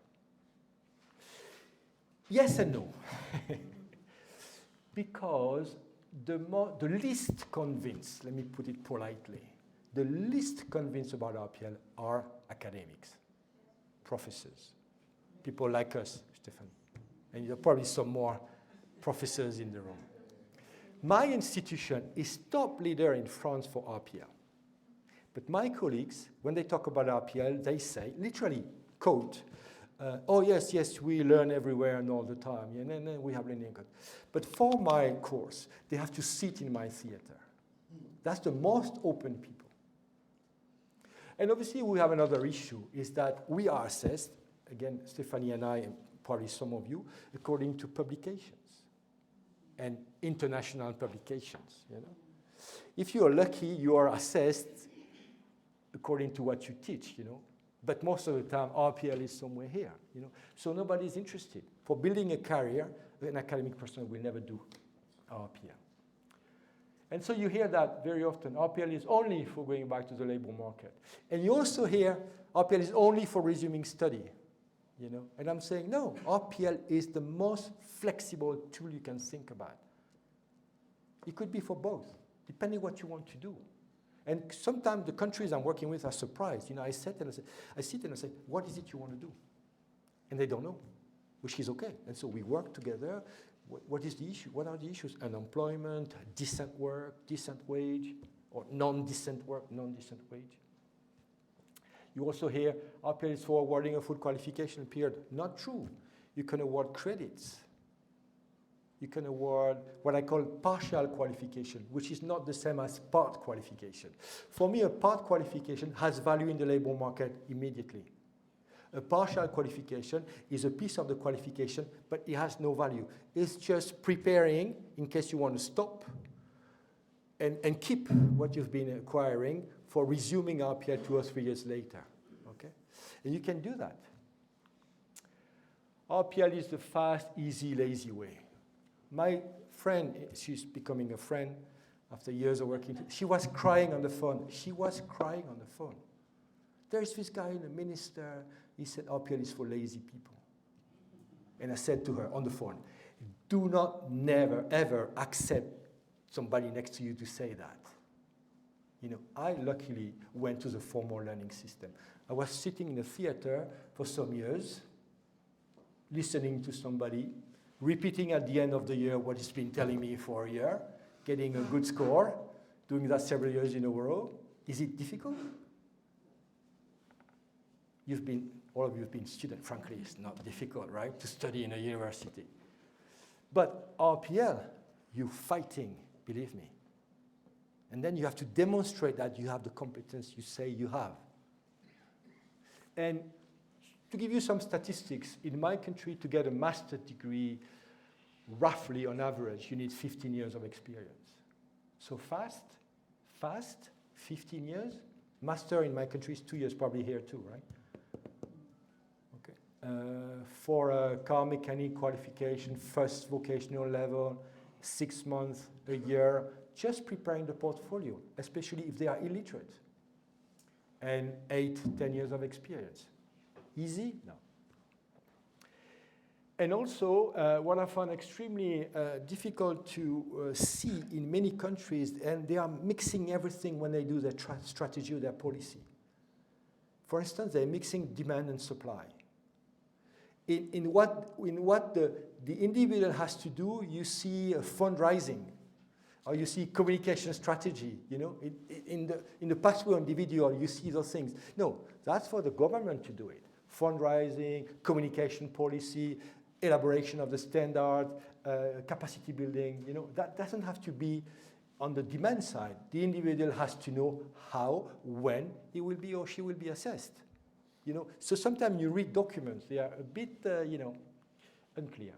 Yes and no. Because the least convinced, let me put it politely, the least convinced about RPL are academics, professors, people like us, Stefan. And there are probably some more professors in the room. My institution is top leader in France for RPL. But my colleagues, when they talk about RPL, they say, literally, quote, oh, yes, we learn everywhere and all the time. And then we have learning. But for my course, they have to sit in my theater. That's the most open people. And obviously, we have another issue, is that we are assessed, again, Stephanie and I, and probably some of you, according to publications and international publications. You know? If you are lucky, you are assessed according to what you teach, you know. But most of the time, RPL is somewhere here, you know. So nobody's interested. For building a career, an academic person will never do RPL. And so you hear that very often. RPL is only for going back to the labor market. And you also hear RPL is only for resuming study, you know. And I'm saying, no, RPL is the most flexible tool you can think about. It could be for both, depending what you want to do. And sometimes the countries I'm working with are surprised. You know, I sit and I say, what is it you want to do? And they don't know, which is okay. And so we work together. What is the issue? What are the issues? Unemployment, decent work, decent wage, or non-decent work, non-decent wage. You also hear RPL is for awarding a full qualification period. Not true. You can award credits. You can award what I call partial qualification, which is not the same as part qualification. For me, a part qualification has value in the labor market immediately. A partial qualification is a piece of the qualification, but it has no value. It's just preparing in case you want to stop and keep what you've been acquiring for resuming RPL 2 or 3 years later. Okay? And you can do that. RPL is the fast, easy, lazy way. My friend, she's becoming a friend after years of working, she was crying on the phone. She was crying on the phone. There's this guy, the minister, he said RPL is for lazy people. And I said to her on the phone, Do not never, ever accept somebody next to you to say that. You know, I luckily went to the formal learning system. I was sitting in a theater for some years, listening to somebody, repeating at the end of the year what he's been telling me for a year, getting a good score, doing that several years in a row. Is it difficult? All of you have been students, frankly, it's not difficult, right, to study in a university. But RPL, you're fighting, believe me. And then you have to demonstrate that you have the competence you say you have. And to give you some statistics, in my country, to get a master's degree, roughly on average, you need 15 years of experience. So fast, 15 years. Master in my country is 2 years, probably here too, right? Okay. For a car mechanic qualification, first vocational level, 6 months, a year, just preparing the portfolio, especially if they are illiterate. And 8, 10 years of experience. Easy? No. And also, what I found extremely difficult to see in many countries, and they are mixing everything when they do their strategy or their policy. For instance, they're mixing demand and supply. In what the individual has to do, you see fundraising, or you see communication strategy. You know, in the pathway individual, you see those things. No, that's for the government to do it. Fundraising, communication policy, elaboration of the standard, capacity building. You know, that doesn't have to be on the demand side. The individual has to know how, when he will be or she will be assessed. You know, so sometimes you read documents, they are a bit, unclear.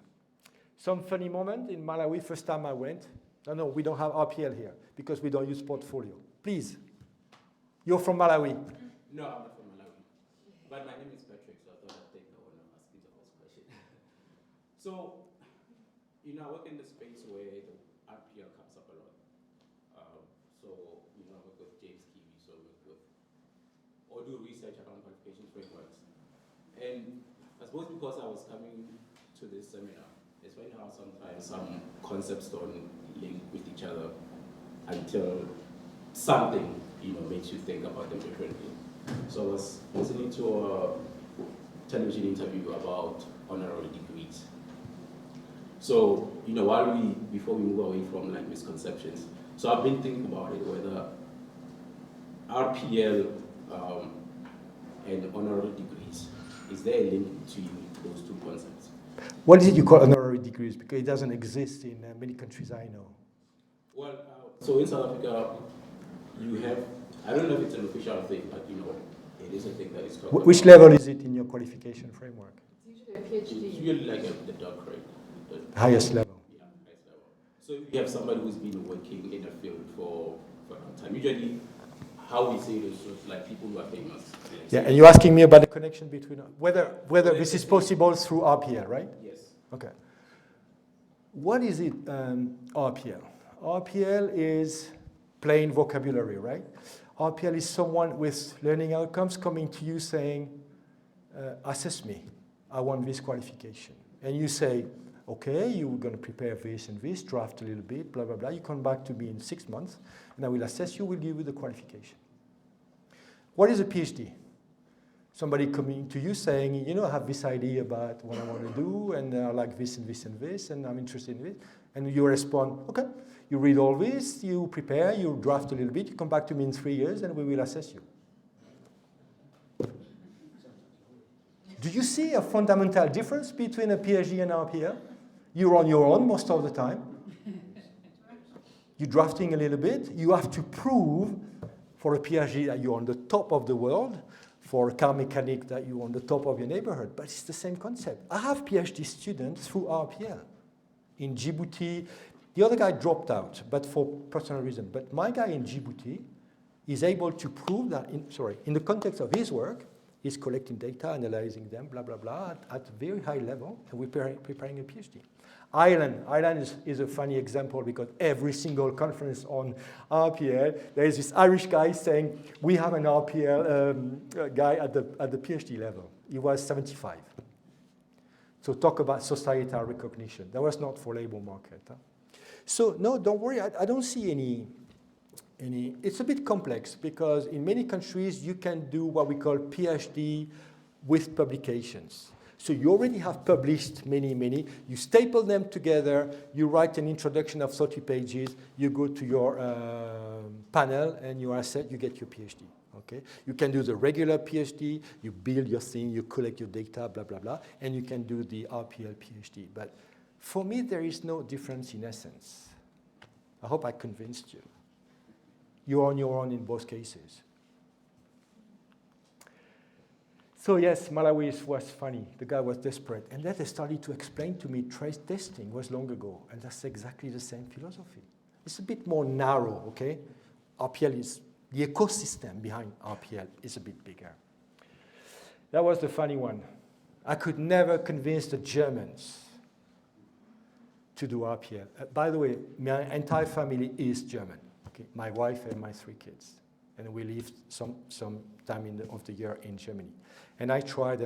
Some funny moment in Malawi, first time I went. No, we don't have RPL here because we don't use portfolio. Please, you're from Malawi. No, I'm not from Malawi. But my name is Patrick, so I thought I'd take the honor of asking the first question. So, you know, I work in the space where the RPL comes up a lot. So, you know, I work with James Kiwi, so I work with, or do research around qualification frameworks. And I suppose because I was coming to this seminar, it's funny how sometimes some concepts don't link with each other until something, you know, makes you think about them differently. So I was listening to a television interview about honorary degrees. So, you know, before we move away from like misconceptions, so I've been thinking about it, whether RPL and honorary degrees, is there a link between those two concepts? What is it you call honorary degrees? Because it doesn't exist in many countries I know. Well, so in South Africa, you have, I don't know if it's an official thing, but you know, it is a thing that is called. Which level is it in your qualification framework? It's usually a PhD. It's usually like the doctorate. Highest level. Yeah, highest level. So if you have somebody who's been working in a field for a long time, usually how we say it is just like people who are famous. Yeah, and you're asking me about the connection between whether this is possible through RPL, right? Yes. Okay. What is it, RPL? RPL is plain vocabulary, right? RPL is someone with learning outcomes coming to you saying, assess me, I want this qualification. And you say, okay, you're going to prepare this and this, draft a little bit, blah, blah, blah. You come back to me in 6 months, and I will assess you, will give you the qualification. What is a PhD? Somebody coming to you saying, you know, I have this idea about what I want to do, and I like this and this and this, and I'm interested in this. And you respond, okay, you read all this, you prepare, you draft a little bit, you come back to me in 3 years, and we will assess you. Do you see a fundamental difference between a PhD and RPL? You're on your own most of the time. You're drafting a little bit. You have to prove for a PhD that you're on the top of the world, for a car mechanic that you're on the top of your neighborhood. But it's the same concept. I have PhD students through RPL. In Djibouti, the other guy dropped out, but for personal reason. But my guy in Djibouti is able to prove that, in the context of his work, he's collecting data, analyzing them, blah, blah, blah, at a very high level, and we're preparing a PhD. Ireland is a funny example because every single conference on RPL, there is this Irish guy saying, we have an RPL guy at the PhD level. He was 75. So talk about societal recognition. That was not for labor market. Huh? So no, don't worry. I don't see any. It's a bit complex because in many countries you can do what we call PhD with publications. So you already have published many. You staple them together. You write an introduction of 30 pages. You go to your panel and you are set. You get your PhD. Okay? You can do the regular PhD. You build your thing. You collect your data. Blah blah blah. And you can do the RPL PhD. But for me, there is no difference in essence. I hope I convinced you. You're on your own in both cases. So yes, Malawi was funny. The guy was desperate. And then they started to explain to me trace testing was long ago. And that's exactly the same philosophy. It's a bit more narrow, okay? RPL is, the ecosystem behind RPL is a bit bigger. That was the funny one. I could never convince the Germans to do RPL. By the way, my entire family is German. Okay? My wife and my 3 kids. And we lived some time of the year in Germany. And I tried.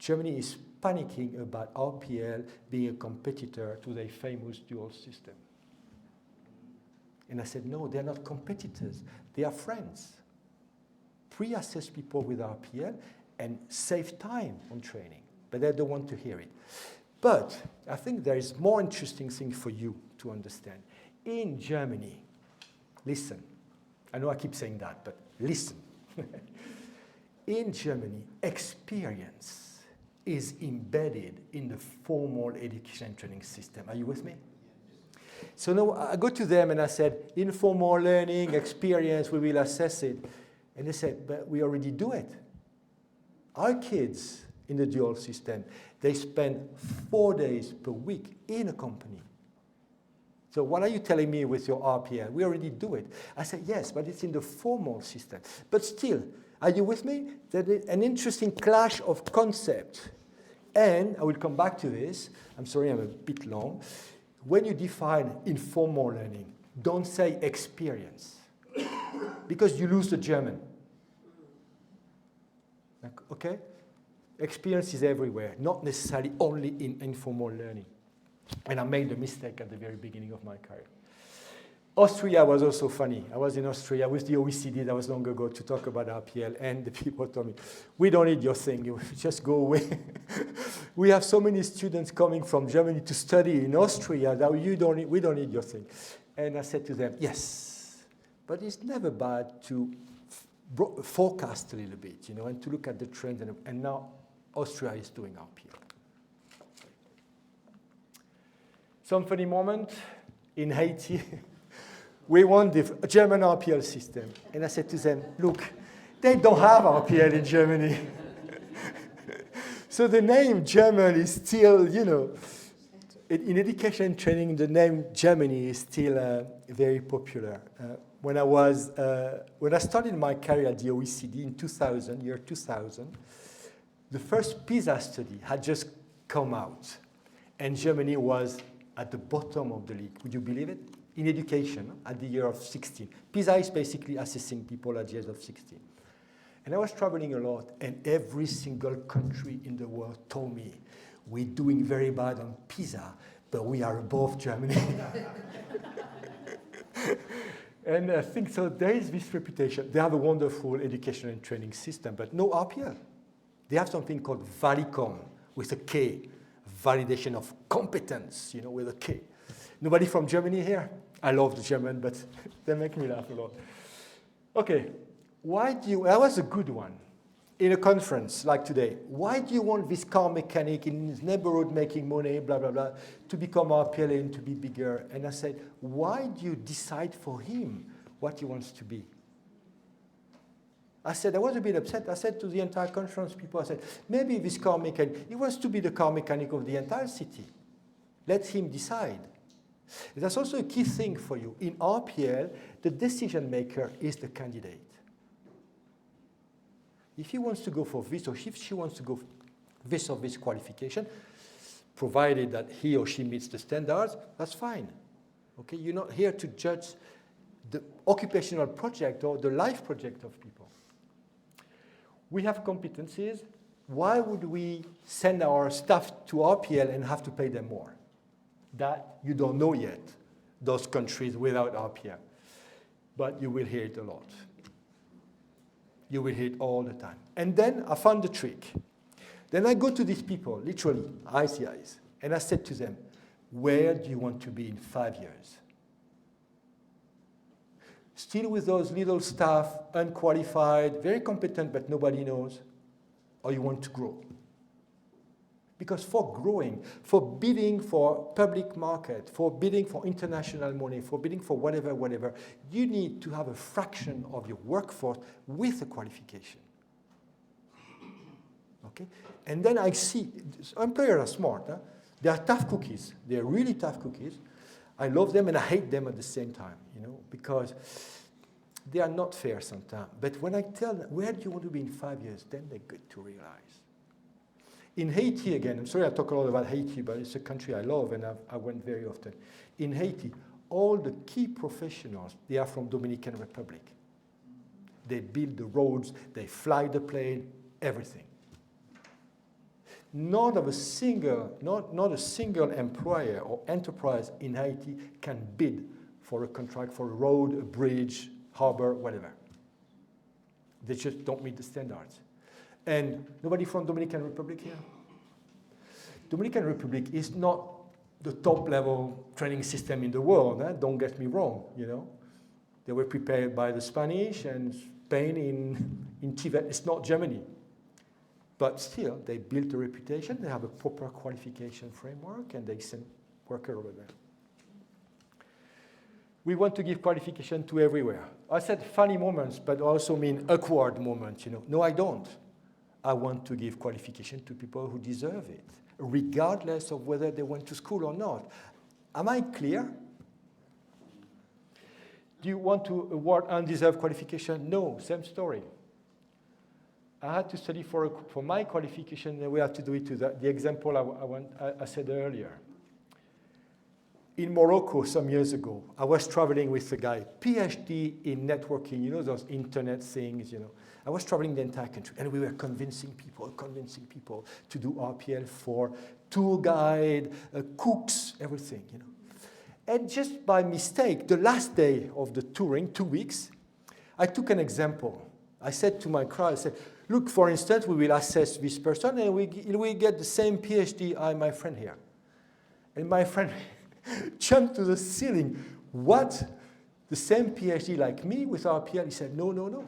Germany is panicking about RPL being a competitor to their famous dual system. And I said, no, they're not competitors. They are friends. Pre-assess people with RPL and save time on training. But they don't want to hear it. But I think there is more interesting thing for you to understand. In Germany, listen. I know I keep saying that, but listen. In Germany, experience is embedded in the formal education and training system. Are you with me? So now I go to them and I said, informal learning, experience, we will assess it. And they said, but we already do it. Our kids in the dual system, they spend 4 days per week in a company. So what are you telling me with your RPL? We already do it. I said, yes, but it's in the formal system. But still, are you with me? There's an interesting clash of concept. And I will come back to this. I'm sorry, I'm a bit long. When you define informal learning, don't say experience. Because you lose the German. Okay? Experience is everywhere, not necessarily only in informal learning. And I made a mistake at the very beginning of my career. Austria was also funny. I was in Austria with the OECD, that was long ago, to talk about RPL, and the people told me, we don't need your thing, you just go away. We have so many students coming from Germany to study in Austria that we don't need your thing. And I said to them, yes, but it's never bad to forecast a little bit, and to look at the trends, and now Austria is doing RPL. Some funny moment in Haiti. We want the German RPL system. And I said to them, look, they don't have RPL in Germany. So the name German is still, in education training, the name Germany is still very popular. When I started my career at the OECD in year 2000, the first PISA study had just come out. And Germany was at the bottom of the league. Would you believe it? In education, at the year of 16. PISA is basically assessing people at the age of 16. And I was traveling a lot, and every single country in the world told me, we're doing very bad on PISA, but we are above Germany. And I think so there is this reputation. They have a wonderful education and training system, but no RPL. They have something called Valicom, with a K. Validation of competence, with a K. Nobody from Germany here? I love the German, but they make me laugh a lot. Okay, that was a good one. In a conference like today, why do you want this car mechanic in his neighborhood making money, blah, blah, blah, to become RPL and to be bigger? And I said, why do you decide for him what he wants to be? I was a bit upset. I said to the entire conference people, I said, maybe this car mechanic, he wants to be the car mechanic of the entire city. Let him decide. And that's also a key thing for you. In RPL, the decision maker is the candidate. If he wants to go for this, or if she wants to go for this or this qualification, provided that he or she meets the standards, that's fine. Okay? You're not here to judge the occupational project or the life project of people. We have competencies. why would we send our staff to RPL and have to pay them more? That you don't know yet, those countries without RPL. But you will hear it a lot. You will hear it all the time. And then I found the trick. Then I go to these people, literally, eyes to eyes, and I said to them, where do you want to be in 5 years? Still with those little staff, unqualified, very competent, but nobody knows, or you want to grow? Because for growing, for bidding for public market, for bidding for international money, for bidding for whatever, you need to have a fraction of your workforce with a qualification. Okay? And then I see, employers are smart. Huh? They are tough cookies. They are really tough cookies. I love them and I hate them at the same time, because they are not fair sometimes. But when I tell them, where do you want to be in 5 years, then they get to realize. In Haiti, again, I'm sorry I talk a lot about Haiti, but it's a country I love and I went very often. In Haiti, all the key professionals, they are from Dominican Republic. They build the roads, they fly the plane, everything. Not a single employer or enterprise in Haiti can bid for a contract for a road, a bridge, harbor, whatever. They just don't meet the standards. And nobody from Dominican Republic here? Dominican Republic is not the top level training system in the world, don't get me wrong, They were prepared by the Spanish and Spain in Tibet. It's not Germany. But still, they built a reputation, they have a proper qualification framework, and they send workers over there. We want to give qualification to everywhere. I said funny moments, but also mean awkward moments, No, I don't. I want to give qualification to people who deserve it, regardless of whether they went to school or not. Am I clear? Do you want to award undeserved qualification? No, same story. I had to study for my qualification, and we have to do it to the example I said earlier. In Morocco some years ago, I was traveling with a guy, PhD in networking, those internet things, I was traveling the entire country, and we were convincing people to do RPL for tour guide, cooks, everything, And just by mistake, the last day of the touring, 2 weeks, I took an example. I said to my crowd, I said, look, for instance, we will assess this person, and we get the same PhD as my friend here. And my friend jumped to the ceiling. What? The same PhD like me with RPL? He said, no.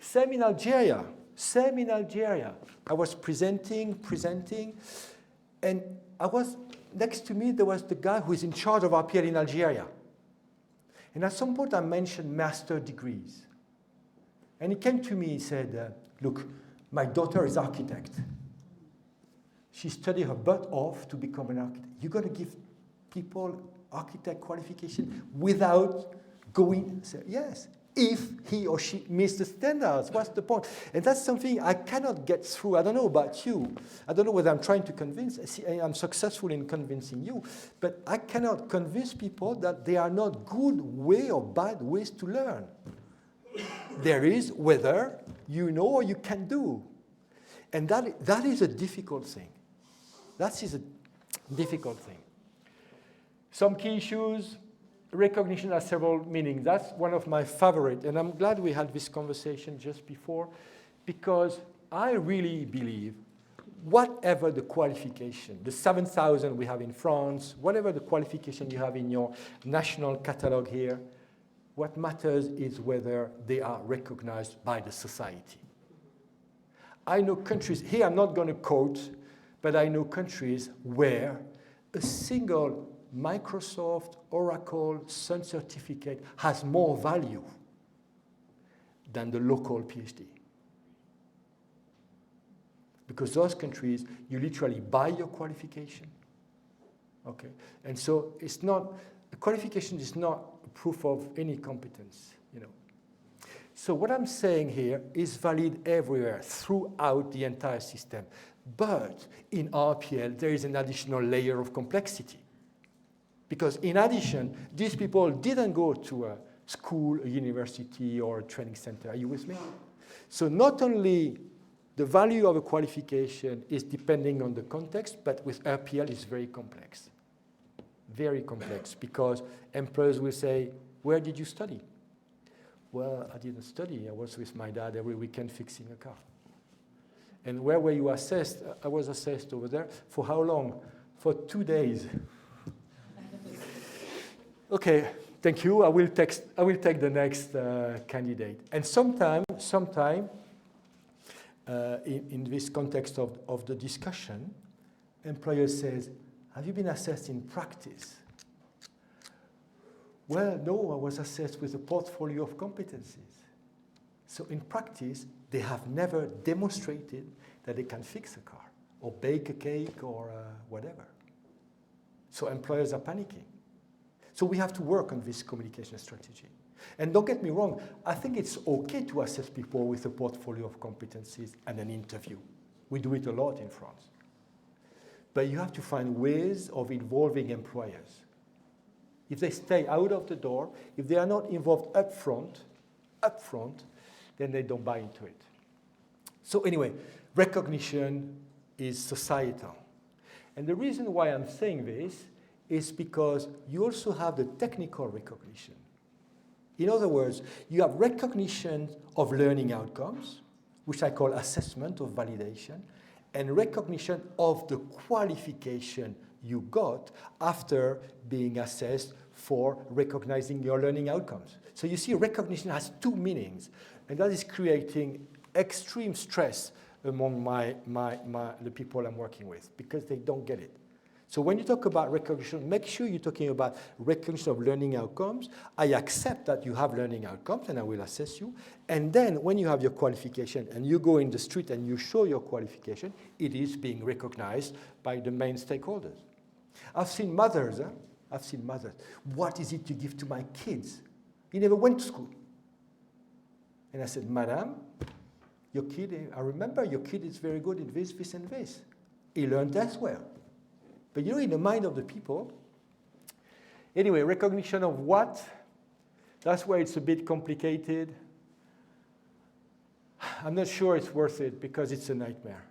Same in Algeria. I was presenting, and next to me, there was the guy who is in charge of RPL in Algeria. And at some point, I mentioned master degrees. And he came to me, he said, look, my daughter is architect. She studied her butt off to become an architect. You're going to give people architect qualification without going, say, yes, if he or she meets the standards. What's the point? And that's something I cannot get through. I don't know about you. I don't know whether I'm trying to convince. I'm successful in convincing you. But I cannot convince people that there are not good way or bad ways to learn. There is whether you know or you can do. And that is a difficult thing. That is a difficult thing. Some key issues. Recognition has several meanings. That's one of my favorite, and I'm glad we had this conversation just before, because I really believe whatever the qualification, the 7,000 we have in France, whatever the qualification you have in your national catalog here, what matters is whether they are recognized by the society. I know countries, here I'm not going to quote, but I know countries where a single Microsoft, Oracle, Sun certificate has more value than the local PhD. Because those countries, you literally buy your qualification. Okay? And so it's not, the qualification is not proof of any competence, So what I'm saying here is valid everywhere, throughout the entire system. But in RPL, there is an additional layer of complexity. Because in addition, these people didn't go to a school, a university, or a training center. Are you with me? So not only the value of a qualification is depending on the context, but with RPL it's very complex. Very complex, because employers will say, where did you study? Well, I didn't study. I was with my dad every weekend fixing a car. And where were you assessed? I was assessed over there. For how long? For 2 days. Okay, thank you. I will take the next candidate. And sometime in this context of the discussion, employer says, have you been assessed in practice? Well, no, I was assessed with a portfolio of competencies. So in practice, they have never demonstrated that they can fix a car or bake a cake or whatever. So employers are panicking. So we have to work on this communication strategy. And don't get me wrong, I think it's okay to assess people with a portfolio of competencies and an interview. We do it a lot in France. But you have to find ways of involving employers. If they stay out of the door, if they are not involved up front, then they don't buy into it. So anyway, recognition is societal. And the reason why I'm saying this is because you also have the technical recognition. In other words, you have recognition of learning outcomes, which I call assessment of validation, and recognition of the qualification you got after being assessed for recognizing your learning outcomes. So you see, recognition has two meanings, and that is creating extreme stress among the people I'm working with, because they don't get it. So when you talk about recognition, make sure you're talking about recognition of learning outcomes. I accept that you have learning outcomes, and I will assess you. And then when you have your qualification and you go in the street and you show your qualification, it is being recognized by the main stakeholders. I've seen mothers. What is it you give to my kids? He never went to school. And I said, Madam, your kid, I remember your kid is very good in this, this, and this. He learned as well. But you know, in the mind of the people, anyway, recognition of what? That's where it's a bit complicated. I'm not sure it's worth it because it's a nightmare.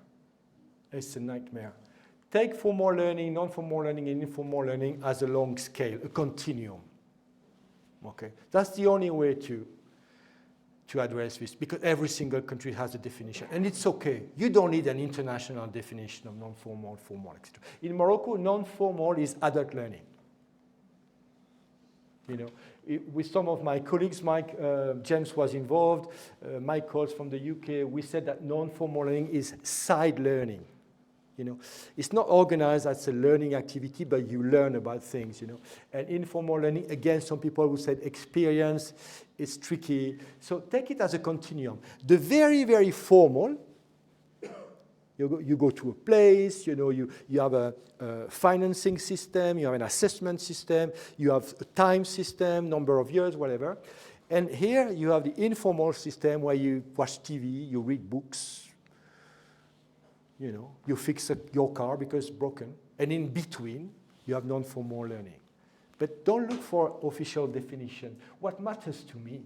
It's a nightmare. Take formal learning, non-formal learning, and informal learning as a long scale, a continuum. Okay, that's the only way to address this, because every single country has a definition, and it's okay. You don't need an international definition of non-formal, formal, etc. In Morocco, non-formal is adult learning. You know, with some of my colleagues, James was involved, Mike Coles from the UK, we said that non-formal learning is side learning. You know, it's not organized as a learning activity, but you learn about things, you know. And informal learning, again, some people who said experience is tricky. So take it as a continuum. The very, very formal, you go to a place, you know, you have a financing system, you have an assessment system, you have a time system, number of years, whatever. And here you have the informal system where you watch TV, you read books, you know, you fix your car because it's broken. And in between, you have non-formal learning. But don't look for official definition. What matters to me,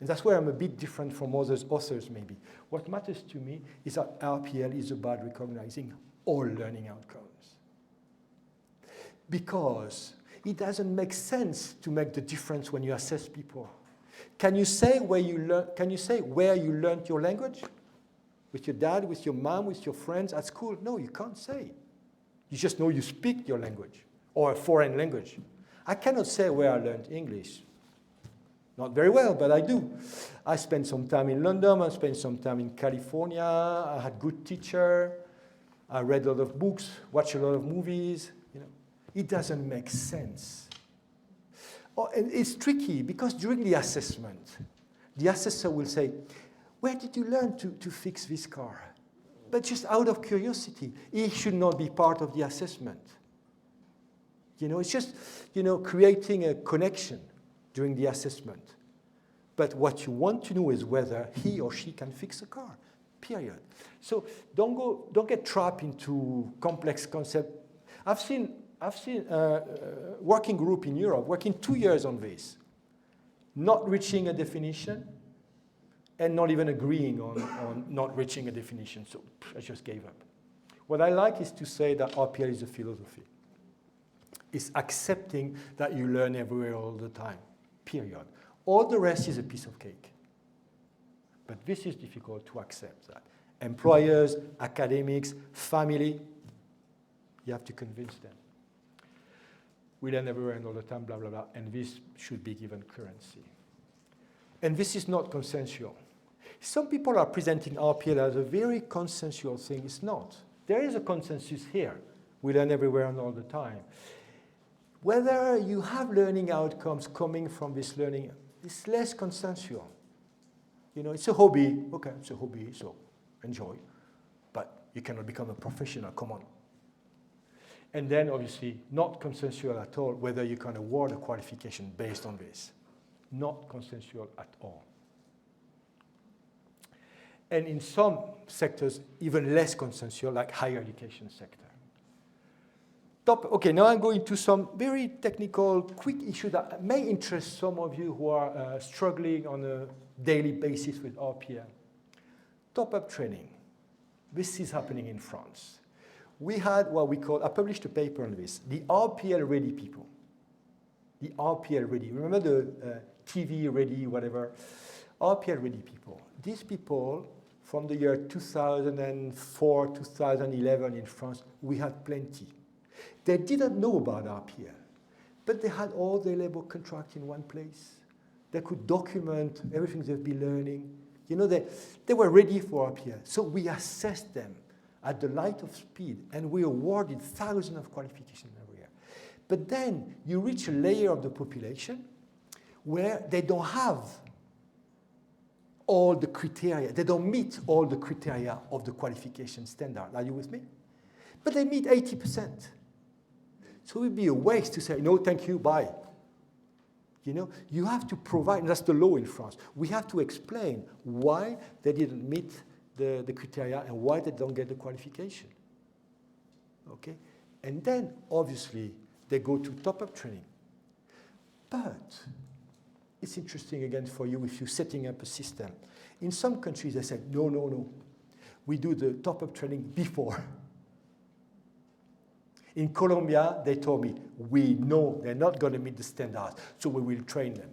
and that's where I'm a bit different from others, authors maybe. What matters to me is that RPL is about recognizing all learning outcomes. Because it doesn't make sense to make the difference when you assess people. Can you say where you learned your language? With your dad, with your mom, with your friends at school? No, you can't say. You just know you speak your language or a foreign language. I cannot say where I learned English. Not very well, but I do. I spent some time in London, I spent some time in California, I had good teacher, I read a lot of books, watched a lot of movies. You know, it doesn't make sense. Oh, and it's tricky because during the assessment, the assessor will say, where did you learn to fix this car? But just out of curiosity, it should not be part of the assessment. You know, it's just, you know, creating a connection during the assessment. But what you want to know is whether he or she can fix a car, period. So don't get trapped into complex concepts. I've seen a working group in Europe working 2 years on this, not reaching a definition, and not even agreeing on not reaching a definition. So I just gave up. What I like is to say that RPL is a philosophy. It's accepting that you learn everywhere all the time, period. All the rest is a piece of cake. But this is difficult to accept that. Employers, academics, family, you have to convince them. We learn everywhere and all the time, blah, blah, blah, and this should be given currency. And this is not consensual. Some people are presenting RPL as a very consensual thing. It's not. There is a consensus here. We learn everywhere and all the time. Whether you have learning outcomes coming from this learning, it's less consensual. You know, it's a hobby. Okay, it's a hobby, so enjoy. But you cannot become a professional, come on. And then, obviously, not consensual at all whether you can award a qualification based on this. Not consensual at all. And in some sectors, even less consensual, like higher education sector. Okay, now I'm going to some very technical, quick issues that may interest some of you who are struggling on a daily basis with RPL. Top-up training. This is happening in France. We had what we call, I published a paper on this, the RPL ready people. The RPL ready. Remember the TV ready, whatever? RPL ready people. These people, from the year 2004, 2011 in France, we had plenty. They didn't know about RPL, but they had all their labor contracts in one place. They could document everything they've been learning. You know, they were ready for RPL. So we assessed them at the light of speed, and we awarded thousands of qualifications every year. But then you reach a layer of the population where they don't have all the criteria. They don't meet all the criteria of the qualification standard. Are you with me? But they meet 80%. So it would be a waste to say, no, thank you, bye. You know, you have to provide, and that's the law in France. We have to explain why they didn't meet the criteria and why they don't get the qualification. Okay? And then, obviously, they go to top-up training. But it's interesting, again, for you if you're setting up a system. In some countries, they say, no, no, no. We do the top-up training before. In Colombia, they told me, we know they're not going to meet the standards, so we will train them.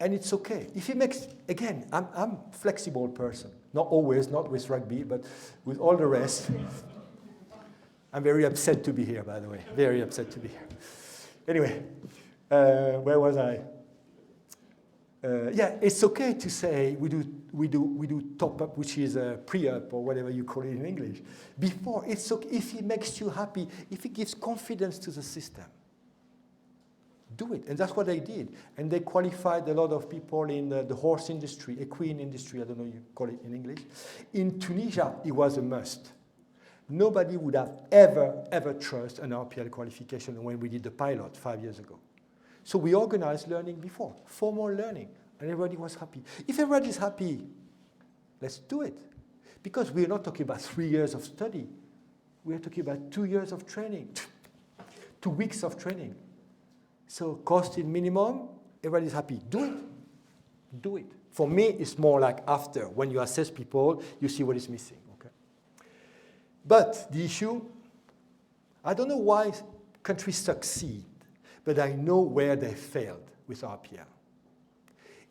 And it's okay. If it makes, again, I'm a flexible person. Not always, not with rugby, but with all the rest. I'm very upset to be here, by the way. Very upset to be here. Anyway, where was I? Yeah, it's okay to say we do top up, which is a pre-up or whatever you call it in English. Before, it's okay if it makes you happy, if it gives confidence to the system. Do it, and that's what they did. And they qualified a lot of people in the horse industry, equine industry, I don't know you call it in English. In Tunisia, it was a must. Nobody would have ever trusted an RPL qualification when we did the pilot 5 years ago. So we organized learning before, formal learning, and everybody was happy. If everybody is happy, let's do it. Because we're not talking about 3 years of study. We're talking about 2 years of training, 2 weeks of training. So cost is minimum, everybody's happy. Do it. Do it. For me, it's more like after. When you assess people, you see what is missing. Okay? But the issue, I don't know why countries succeed, but I know where they failed with RPL,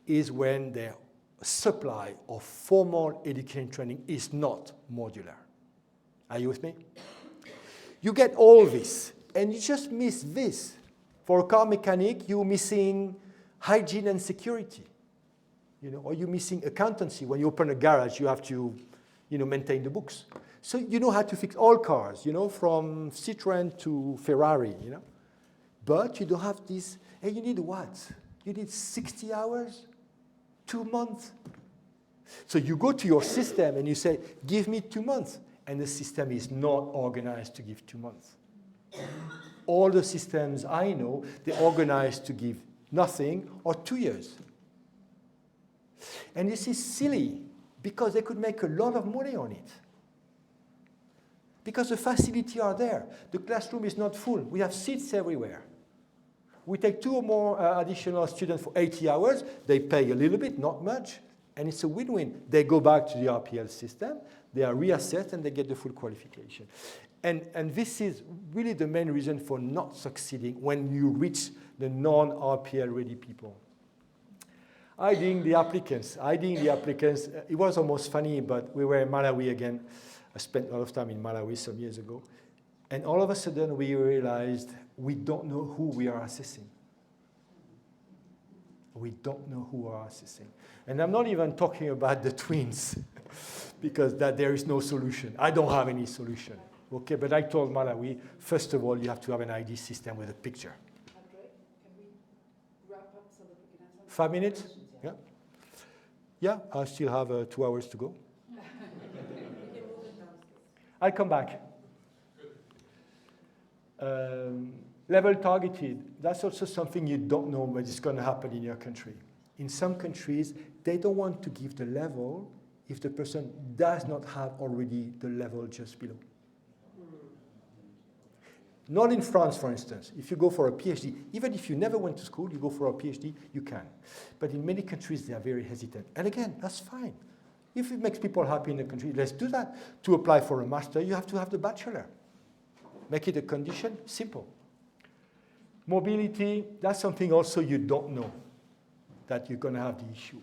is when their supply of formal education training is not modular. Are you with me? You get all this, and you just miss this. For a car mechanic, you're missing hygiene and security, you know, or you're missing accountancy. When you open a garage, you have to, you know, maintain the books. So you know how to fix all cars, you know, from Citroën to Ferrari, you know. But you don't have this, and you need what? You need 60 hours, 2 months. So you go to your system and you say, give me 2 months. And the system is not organized to give 2 months. All the systems I know, they're organized to give nothing or 2 years. And this is silly because they could make a lot of money on it. Because the facilities are there. The classroom is not full. We have seats everywhere. We take 2 or more additional students for 80 hours. They pay a little bit, not much, and it's a win-win. They go back to the RPL system, they are reassessed, and they get the full qualification. And this is really the main reason for not succeeding when you reach the non-RPL ready people. IDing the applicants. It was almost funny, but we were in Malawi again. I spent a lot of time in Malawi some years ago. And all of a sudden, we realized we don't know who we are assessing. We don't know who we are assessing. And I'm not even talking about the twins, because there is no solution. I don't have any solution. Okay, but I told Malawi, first of all, you have to have an ID system with a picture. Andre, can we wrap up so that we can answer 5 minutes? Yeah. Yeah, I still have 2 hours to go. I'll come back. Level targeted, that's also something you don't know what is going to happen in your country. In some countries, they don't want to give the level if the person does not have already the level just below. Not in France, for instance. If you go for a PhD, even if you never went to school, you go for a PhD, you can. But in many countries, they are very hesitant. And again, that's fine. If it makes people happy in the country, let's do that. To apply for a master, you have to have the bachelor. Make it a condition, simple. Mobility, that's something also you don't know, that you're going to have the issue.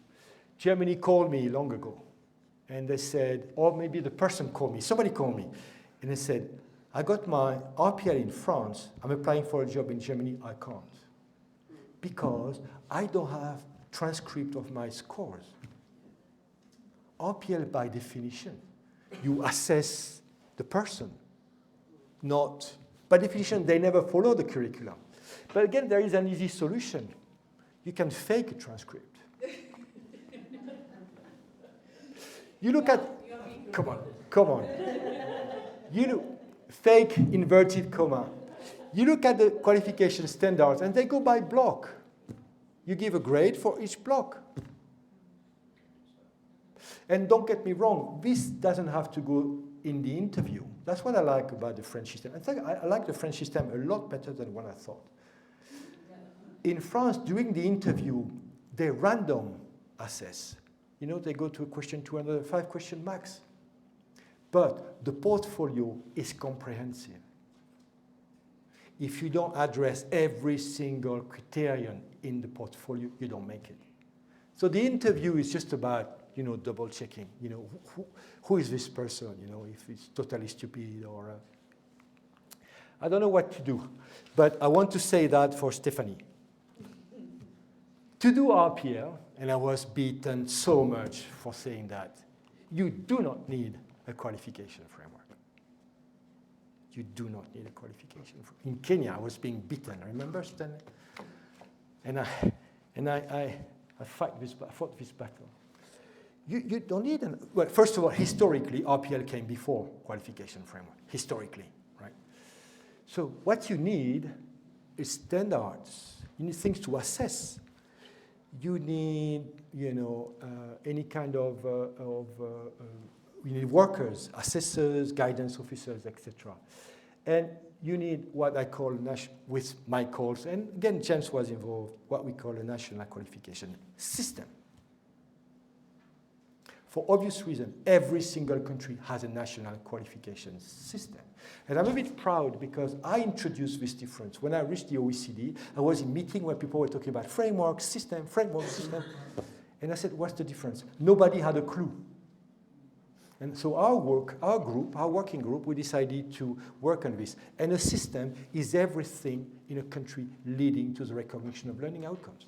Germany called me long ago, and they said, or maybe the person called me, somebody called me, and they said, I got my RPL in France, I'm applying for a job in Germany, I can't. Because I don't have transcript of my scores. RPL, by definition, you assess the person, not, by definition, they never follow the curriculum. But again, there is an easy solution. You can fake a transcript. You look at, come on. You look, fake inverted comma. You look at the qualification standards, and they go by block. You give a grade for each block. And don't get me wrong, this doesn't have to go in the interview. That's what I like about the French system. In fact, I like the French system a lot better than what I thought. In France, during the interview, they random assess. You know, they go to a question 205 question max. But the portfolio is comprehensive. If you don't address every single criterion in the portfolio, you don't make it. So the interview is just about, you know, double checking, you know, who is this person, you know, if it's totally stupid or, I don't know what to do, but I want to say that for Stephanie. To do RPL, and I was beaten so much for saying that, you do not need a qualification framework. You do not need a qualification framework. In Kenya, I was being beaten, remember, Stanley? And I fought this battle. You don't need an, well, first of all, historically, RPL came before qualification framework, historically, right? So what you need is standards. You need things to assess. You need, you know, any kind of you need workers, assessors, guidance officers, etc. And you need what I call, with my calls, and again, James was involved, what we call a national qualification system. For obvious reasons, every single country has a national qualification system. And I'm a bit proud because I introduced this difference. When I reached the OECD, I was in a meeting where people were talking about framework, system. And I said, what's the difference? Nobody had a clue. And so our working group, we decided to work on this. And a system is everything in a country leading to the recognition of learning outcomes.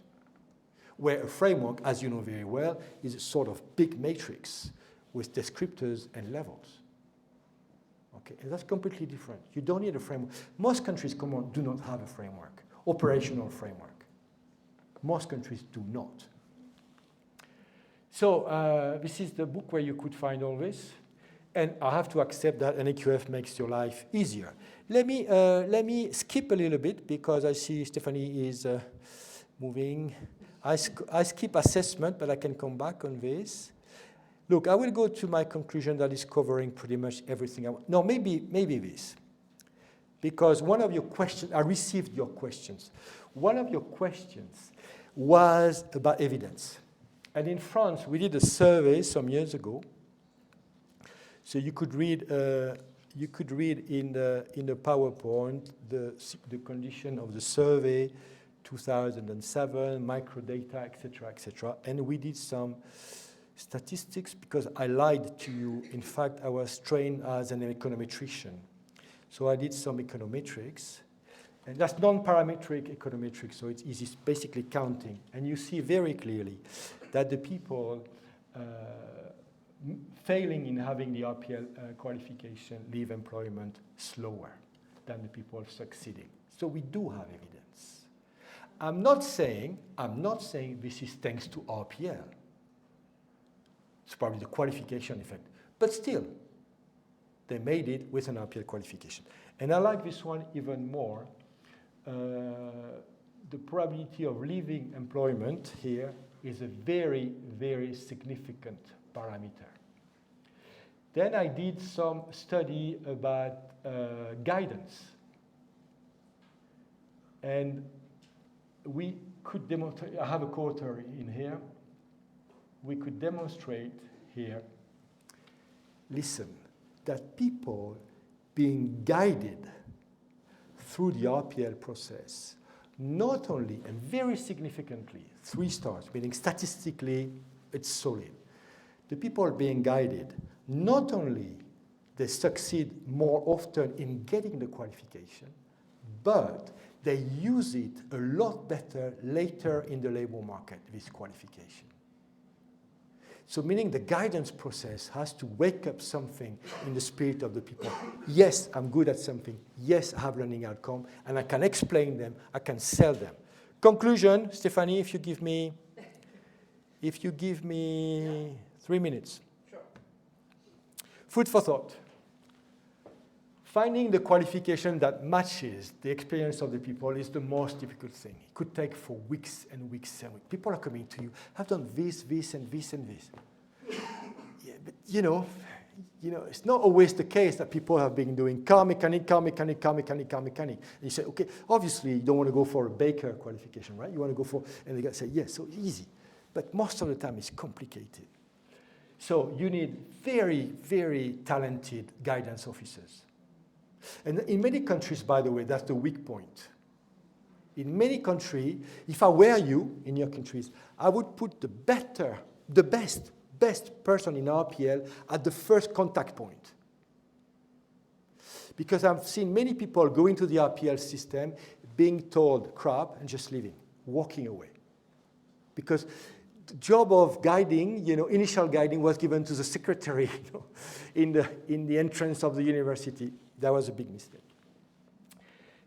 Where a framework, as you know very well, is a sort of big matrix with descriptors and levels. Okay, and that's completely different. You don't need a framework. Most countries, do not have a framework, operational framework. Most countries do not. So this is the book where you could find all this. And I have to accept that NAQF makes your life easier. Let me skip a little bit because I see Stephanie is moving. I skip assessment, but I can come back on this. Look, I will go to my conclusion that is covering pretty much everything I want. No, maybe this. because one of your questions, I received your questions. One of your questions was about evidence. And in France, we did a survey some years ago. So you could read in the PowerPoint the condition of the survey, 2007, microdata, etc., etc. And we did some statistics because I lied to you. In fact, I was trained as an econometrician. So I did some econometrics. And that's non-parametric econometrics, so it's easy, basically counting. And you see very clearly that the people failing in having the RPL qualification leave employment slower than the people succeeding. So we do have evidence. I'm not saying this is thanks to RPL. It's probably the qualification effect. But still, they made it with an RPL qualification. And I like this one even more. The probability of leaving employment here is a very, very significant parameter. Then I did some study about guidance. And we could demonstrate, I have a quarter in here. We could demonstrate here, listen, that people being guided through the RPL process, not only and very significantly, 3 stars, meaning statistically it's solid. The people being guided, not only they succeed more often in getting the qualification, but they use it a lot better later in the labor market, this qualification. So meaning the guidance process has to wake up something in the spirit of the people. Yes, I'm good at something. Yes, I have learning outcome, and I can explain them, I can sell them. Conclusion, Stephanie, if you give me 3 minutes. Sure. Food for thought. Finding the qualification that matches the experience of the people is the most difficult thing. It could take for weeks and weeks and weeks. People are coming to you, I've done this, this, and this, and this. Yeah, but you know, it's not always the case that people have been doing car mechanic. And you say, okay, obviously you don't want to go for a baker qualification, right? You want to go for, and they guy say, yes, so easy. But most of the time it's complicated. So you need very, very talented guidance officers. And in many countries, by the way, that's the weak point. In many countries, if I were you in your countries, I would put the best person in RPL at the first contact point. Because I've seen many people go into the RPL system being told crap and just leaving, walking away. Because the job of guiding, initial guiding was given to the secretary in the entrance of the university. That was a big mistake.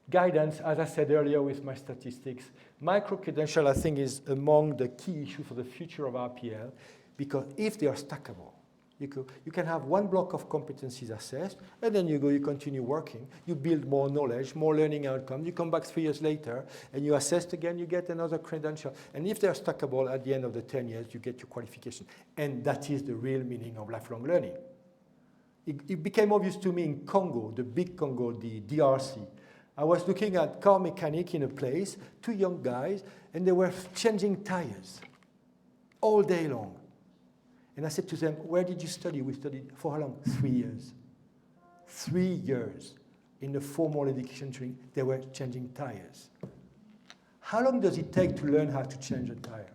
Guidance, as I said earlier with my statistics, micro-credential I think is among the key issues for the future of RPL, because if they are stackable, you can have one block of competencies assessed, and then you continue working, you build more knowledge, more learning outcomes, you come back 3 years later, and you assess again, you get another credential. And if they're stackable, at the end of the 10 years, you get your qualification. And that is the real meaning of lifelong learning. It became obvious to me in Congo, the big Congo, the DRC. I was looking at car mechanic in a place, 2 young guys, and they were changing tires all day long. And I said to them, where did you study? We studied for how long? 3 years. 3 years in the formal education training, they were changing tires. How long does it take to learn how to change a tire?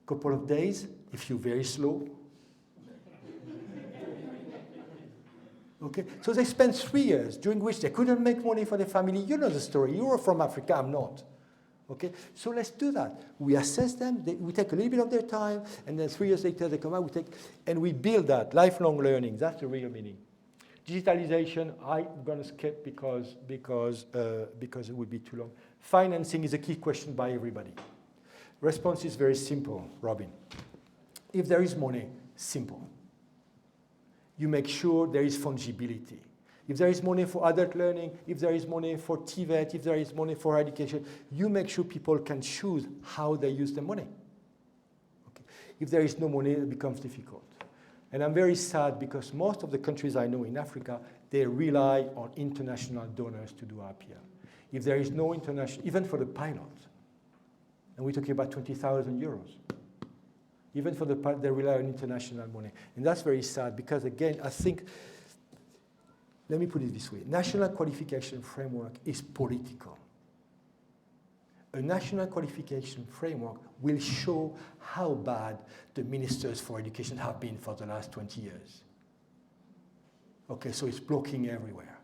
A couple of days, if you're very slow. Okay, so they spent 3 years, during which they couldn't make money for their family. You know the story. You are from Africa, I'm not. Okay, so let's do that. We assess them, we take a little bit of their time, and then 3 years later they come out, and we build that lifelong learning. That's the real meaning. Digitalization, I'm going to skip because it would be too long. Financing is a key question by everybody. Response is very simple, Robin. If there is money, simple. You make sure there is fungibility. If there is money for adult learning, if there is money for TVET, if there is money for education, you make sure people can choose how they use the money. Okay. If there is no money, it becomes difficult. And I'm very sad because most of the countries I know in Africa, they rely on international donors to do RPL. If there is no international, even for the pilots, and we're talking about 20,000 euros, even for the pilot, they rely on international money. And that's very sad because, again, I think, let me put it this way, national qualification framework is political. A national qualification framework will show how bad the ministers for education have been for the last 20 years. Okay, so it's blocking everywhere.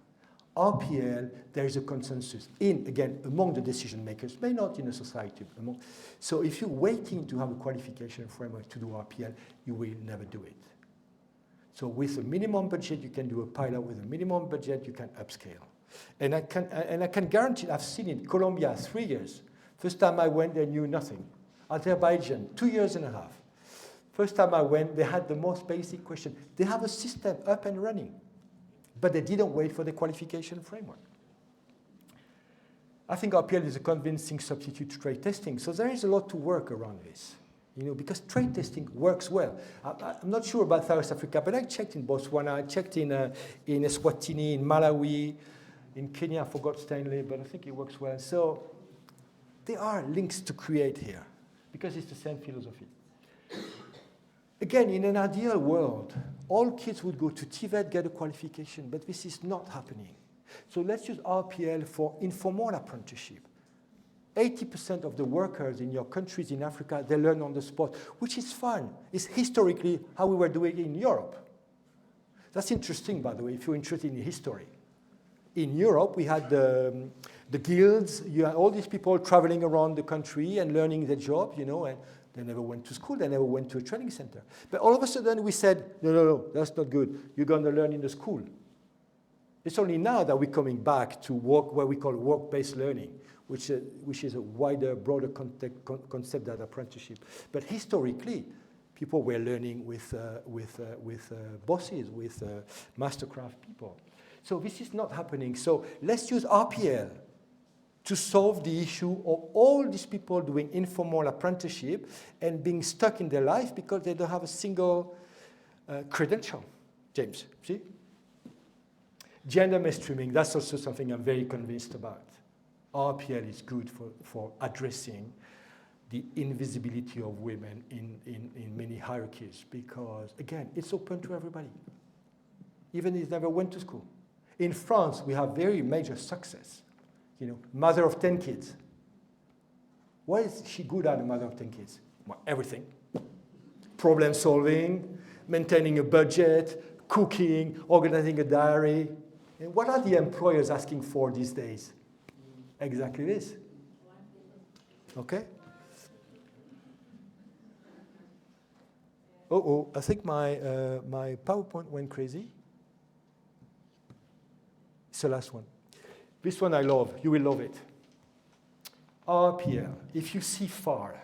RPL, there is a consensus again, among the decision makers, may not in a society. So if you're waiting to have a qualification framework to do RPL, you will never do it. So with a minimum budget, you can do a pilot. With a minimum budget, you can upscale. And I can guarantee, I've seen it, Colombia, 3 years. First time I went, they knew nothing. Azerbaijan, 2 years and a half. First time I went, they had the most basic question. They have a system up and running, but they didn't wait for the qualification framework. I think RPL is a convincing substitute to trade testing, so there is a lot to work around this. Because trade testing works well. I'm not sure about South Africa, but I checked in Botswana, I checked in Eswatini, in Malawi, in Kenya, I forgot Stanley, but I think it works well. So there are links to create here, because it's the same philosophy. Again, in an ideal world, all kids would go to TVET, get a qualification, but this is not happening. So let's use RPL for informal apprenticeship. 80% of the workers in your countries in Africa, they learn on the spot, which is fun. It's historically how we were doing it in Europe. That's interesting, by the way, if you're interested in history. In Europe, we had the guilds. You had all these people traveling around the country and learning their job, and they never went to school. They never went to a training center. But all of a sudden, we said, no, that's not good. You're going to learn in the school. It's only now that we're coming back to what we call work-based learning, which is a wider, broader concept than apprenticeship. But historically, people were learning with bosses, with mastercraft people. So this is not happening. So let's use RPL to solve the issue of all these people doing informal apprenticeship and being stuck in their life because they don't have a single credential. James, see? Gender mainstreaming, that's also something I'm very convinced about. RPL is good for addressing the invisibility of women in many hierarchies because, again, it's open to everybody, even if they never went to school. In France, we have very major success. Mother of 10 kids. What is she good at, a mother of 10 kids? Well, everything. Problem solving, maintaining a budget, cooking, organizing a diary. And what are the employers asking for these days? Exactly this. Okay? I think my PowerPoint went crazy. It's the last one. This one I love. You will love it. RPL, if you see far,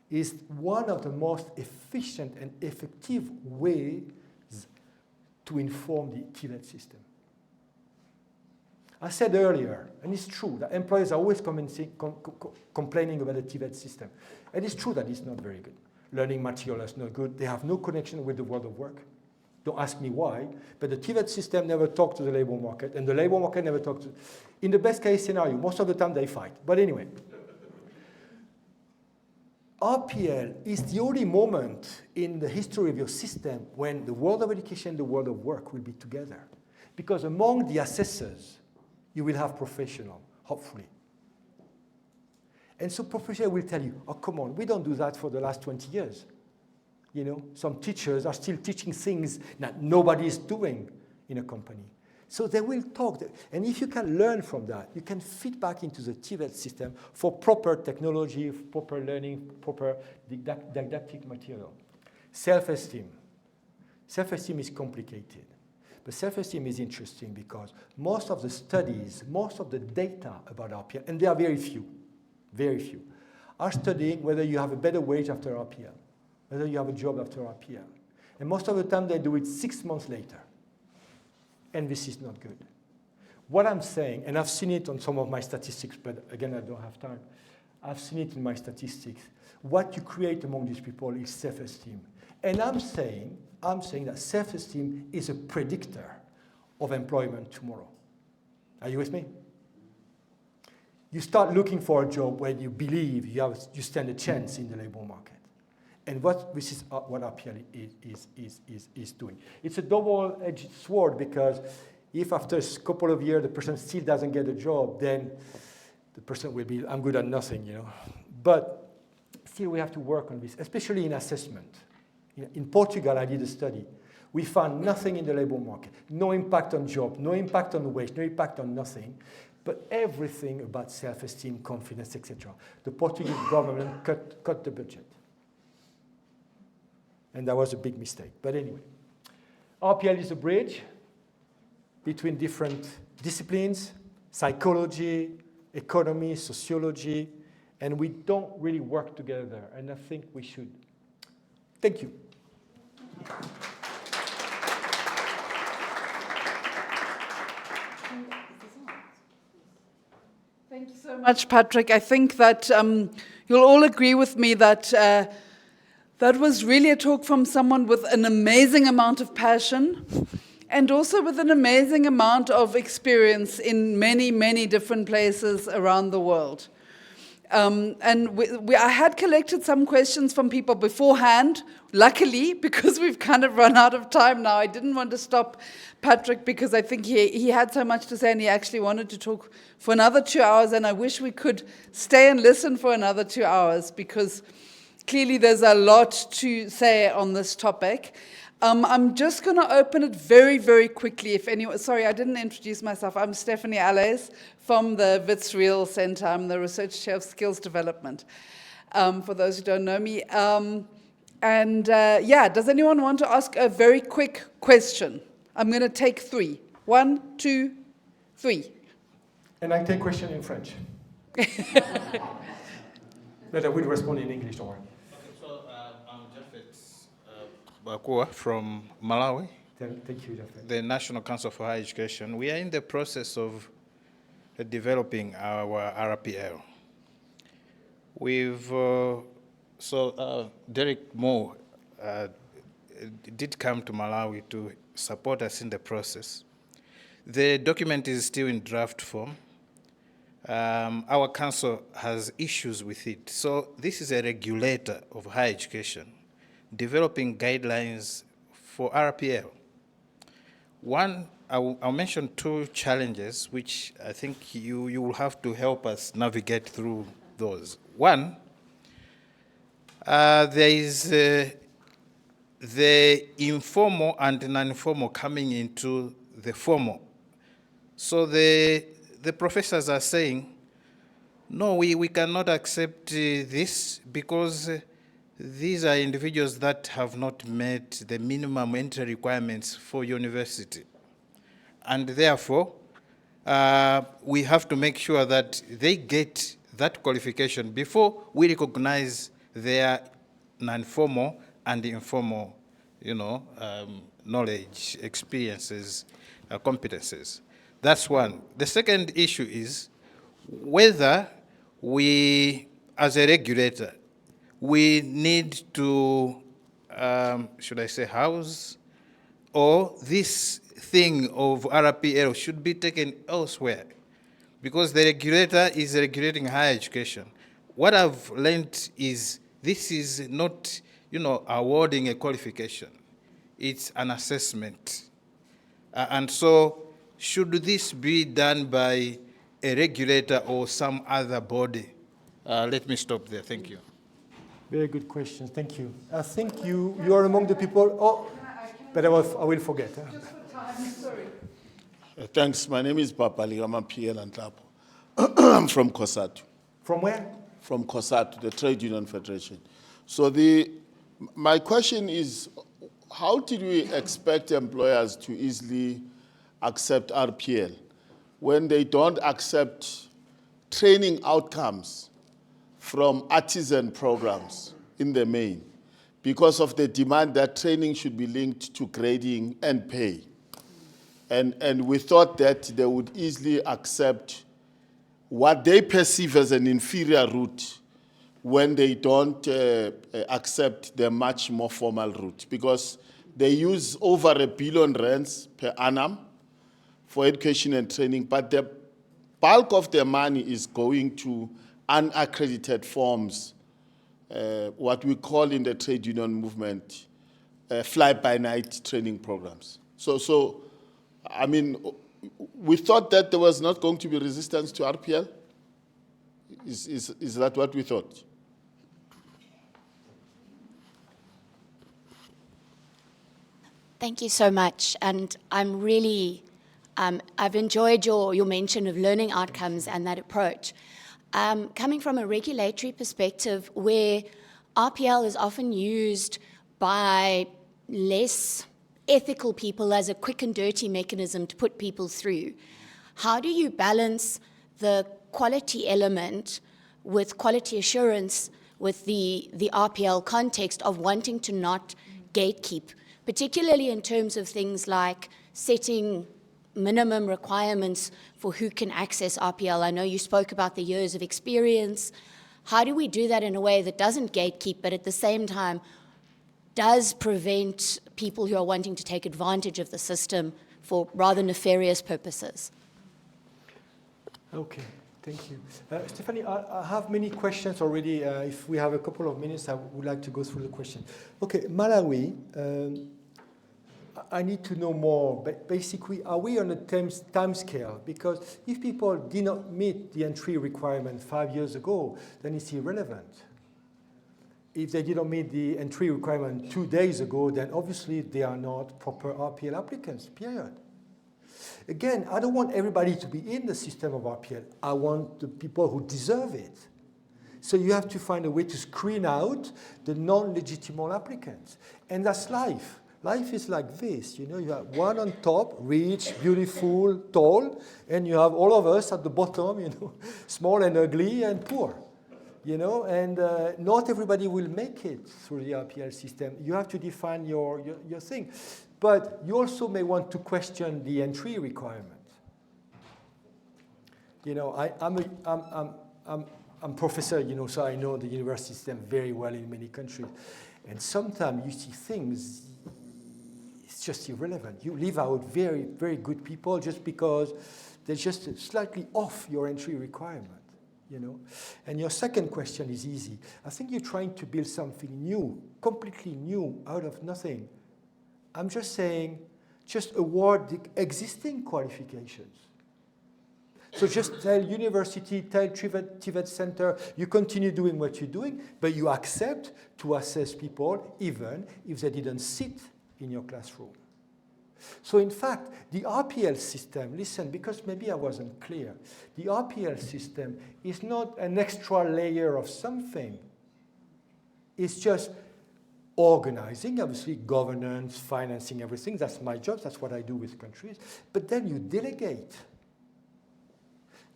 is one of the most efficient and effective ways to inform the TVET system. I said earlier, and it's true, that employers are always complaining about the TVET system. And it's true that it's not very good. Learning material is not good. They have no connection with the world of work. Don't ask me why, but the TVET system never talked to the labor market, and the labor market never talked to... In the best case scenario, most of the time they fight. But anyway, RPL is the only moment in the history of your system when the world of education and the world of work will be together. Because among the assessors, you will have professional, hopefully. And so professional will tell you, oh, come on, we don't do that for the last 20 years. Some teachers are still teaching things that nobody is doing in a company. So they will talk. And if you can learn from that, you can feed back into the TVET system for proper technology, proper learning, proper didactic material. Self-esteem. Self-esteem is complicated. But self-esteem is interesting because most of the studies, most of the data about RPL, and there are very few, are studying whether you have a better wage after RPL, whether you have a job after RPL. And most of the time they do it 6 months later. And this is not good. What I'm saying, and I've seen it on some of my statistics, but again, I don't have time. I've seen it in my statistics. What you create among these people is self-esteem. And I'm saying that self-esteem is a predictor of employment tomorrow. Are you with me? You start looking for a job where you believe you stand a chance in the labor market. And this is what RPL is doing. It's a double-edged sword, because if after a couple of years the person still doesn't get a job, then the person will be, I'm good at nothing, you know. But still we have to work on this, especially in assessment. In Portugal, I did a study. We found nothing in the labor market. No impact on job, no impact on wage, no impact on nothing, but everything about self-esteem, confidence, etc. The Portuguese government cut the budget. And that was a big mistake. But anyway, RPL is a bridge between different disciplines, psychology, economy, sociology, and we don't really work together, and I think we should. Thank you. Thank you so much, Patrick. I think that you'll all agree with me that that was really a talk from someone with an amazing amount of passion and also with an amazing amount of experience in many, many different places around the world. I had collected some questions from people beforehand, luckily, because we've kind of run out of time now. I didn't want to stop Patrick because I think he had so much to say and he actually wanted to talk for another 2 hours, and I wish we could stay and listen for another 2 hours because clearly there's a lot to say on this topic. I'm just going to open it very, very quickly. If anyone, sorry, I didn't introduce myself. I'm Stephanie Allais from the Wits Real Center. I'm the Research Chair of Skills Development, for those who don't know me. Does anyone want to ask a very quick question? I'm going to take 3. 1, 2, 3. And I take question in French. But I will respond in English, don't worry. Bakua from Malawi, Thank you, Jeffrey. the National Council for Higher Education. We are in the process of developing our RPL. Derek Moore did come to Malawi to support us in the process. The document is still in draft form. Our council has issues with it. So this is a regulator of higher education, developing guidelines for RPL. One, I'll mention 2 challenges, which I think you will have to help us navigate through those. One, there is the informal and non-informal coming into the formal. So the professors are saying, no, we cannot accept this because these are individuals that have not met the minimum entry requirements for university. And therefore, we have to make sure that they get that qualification before we recognize their non-formal and informal, knowledge, experiences, competences. That's one. The second issue is whether we, as a regulator, we need to, house, or this thing of RPL should be taken elsewhere, because the regulator is regulating higher education. What I've learned is this is not, awarding a qualification. It's an assessment. And so should this be done by a regulator or some other body? Let me stop there. Thank you. Very good question. Thank you. I think you are among the people. But I will forget. Just for time, sorry. Thanks. My name is Papa Ligama PL and Tapo. I'm from COSATU. From where? From COSATU, the Trade Union Federation. So my question is, how did we expect employers to easily accept RPL when they don't accept training outcomes from artisan programs in the main, because of the demand that training should be linked to grading and pay? And we thought that they would easily accept what they perceive as an inferior route when they don't accept the much more formal route, because they use over R1 billion per annum for education and training, but the bulk of their money is going to unaccredited forms, what we call in the trade union movement, fly-by-night training programs. So, I mean, we thought that there was not going to be resistance to RPL. Is that what we thought? Thank you so much. And I'm really, I've enjoyed your mention of learning outcomes and that approach. Coming from a regulatory perspective, where RPL is often used by less ethical people as a quick and dirty mechanism to put people through, how do you balance the quality element with quality assurance with the RPL context of wanting to not gatekeep, particularly in terms of things like setting minimum requirements for who can access RPL? I know you spoke about the years of experience. How do we do that in a way that doesn't gatekeep, but at the same time does prevent people who are wanting to take advantage of the system for rather nefarious purposes? Okay, thank you. Stephanie, I have many questions already. If we have a couple of minutes, I would like to go through the questions. Okay, Malawi, I need to know more. But basically, are we on a time scale? Because if people did not meet the entry requirement 5 years ago, then it's irrelevant. If they did not meet the entry requirement 2 days ago, then obviously they are not proper RPL applicants, period. Again, I don't want everybody to be in the system of RPL. I want the people who deserve it. So you have to find a way to screen out the non-legitimate applicants. And that's life. Life is like this, you know, you have one on top, rich, beautiful, tall, and you have all of us at the bottom, you know, small and ugly and poor, you know, and not everybody will make it through the RPL system. You have to define your thing. But you also may want to question the entry requirement. You know, I'm professor, you know, so I know the university system very well in many countries. And sometimes you see things, it's just irrelevant. You leave out very, very good people just because they're just slightly off your entry requirement, you know. And your second question is easy. I think you're trying to build something new, completely new, out of nothing. I'm just saying, just award the existing qualifications. So just tell university, tell TVET Center, you continue doing what you're doing, but you accept to assess people even if they didn't sit in your classroom. So in fact, the RPL system, listen, because maybe I wasn't clear, the RPL system is not an extra layer of something. It's just organizing, obviously governance, financing, everything. That's my job, that's what I do with countries. But then you delegate.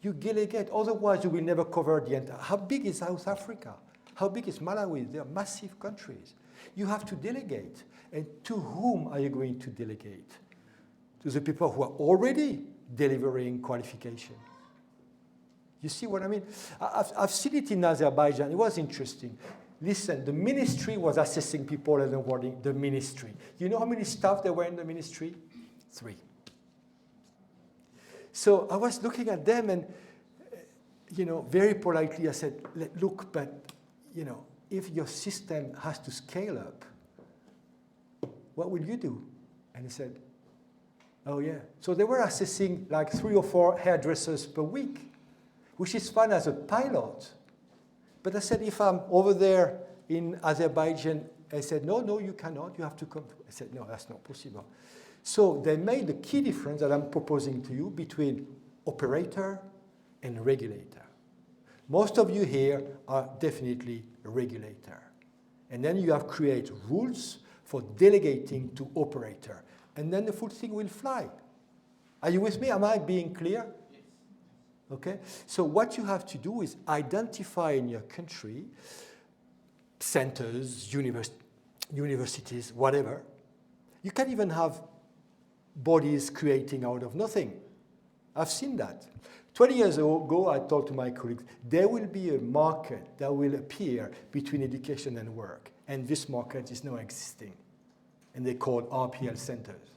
You delegate, otherwise you will never cover the entire. How big is South Africa? How big is Malawi? They are massive countries. You have to delegate. And to whom are you going to delegate? To the people who are already delivering qualification. You see what I mean? I've seen it in Azerbaijan. It was interesting. Listen, the ministry was assessing people and awarding the ministry. You know how many staff there were in the ministry? 3. So I was looking at them and, you know, very politely I said, look, but, you know, if your system has to scale up, what will you do? And he said, oh yeah. So they were assessing like 3 or 4 hairdressers per week, which is fine as a pilot. But I said, if I'm over there in Azerbaijan, I said, no, you cannot, you have to come. I said, no, that's not possible. So they made the key difference that I'm proposing to you between operator and regulator. Most of you here are definitely a regulator. And then you have create rules for delegating to operator. And then the full thing will fly. Are you with me? Am I being clear? Yes. Okay? So what you have to do is identify in your country centers, universities, whatever. You can even have bodies creating out of nothing. I've seen that. 20 years ago, I told to my colleagues, there will be a market that will appear between education and work. And this market is now existing. And they call RPL centers.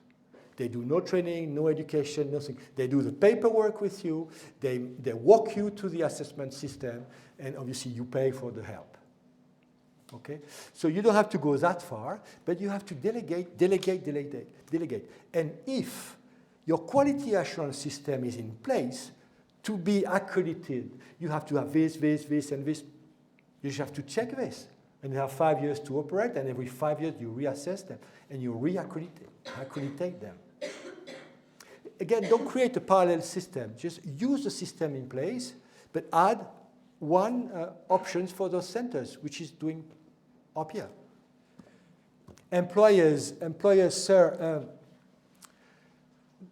They do no training, no education, nothing. They do the paperwork with you, they walk you to the assessment system, and obviously you pay for the help. Okay? So you don't have to go that far, but you have to delegate. And if your quality assurance system is in place, to be accredited, you have to have this, and this. You just have to check this. And you have 5 years to operate, and every 5 years you reassess them, and you accreditate them. Again, don't create a parallel system. Just use the system in place, but add one option for those centers, which is doing RPL. Employers, sir,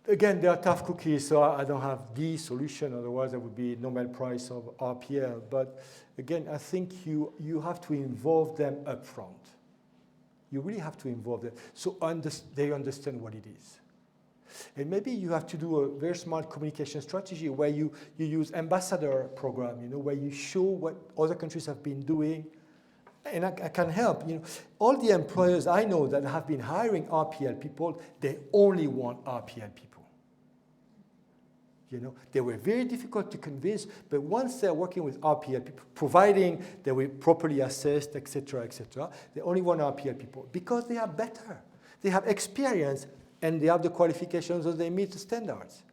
again, they are tough cookies, so I don't have the solution, otherwise there would be Nobel Prize of RPL. But again, I think you have to involve them up front. You really have to involve them, so they understand what it is. And maybe you have to do a very smart communication strategy where you use ambassador program, where you show what other countries have been doing. And I can help. All the employers I know that have been hiring RPL people, they only want RPL people. They were very difficult to convince, but once they're working with RPL people, providing they were properly assessed, etc., they only want RPL people because they are better. They have experience and they have the qualifications so they meet the standards.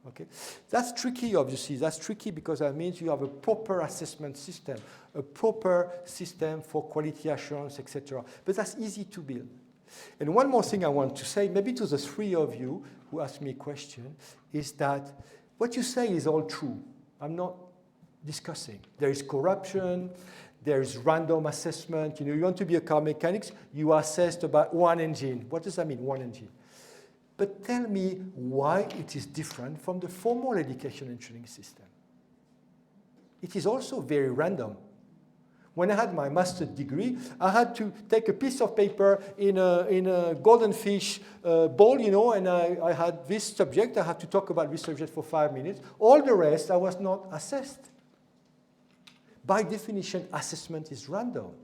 Okay? That's tricky, obviously. That's tricky because that means you have a proper assessment system, a proper system for quality assurance, etc. But that's easy to build. And one more thing I want to say, maybe to the three of you who asked me a question, is that what you say is all true. I'm not discussing. There is corruption, there is random assessment. You want to be a car mechanic, you are assessed about one engine. What does that mean, one engine? But tell me why it is different from the formal education and training system. It is also very random. When I had my master's degree, I had to take a piece of paper in a golden fish bowl, and I had this subject. I had to talk about this subject for 5 minutes. All the rest, I was not assessed. By definition, assessment is random.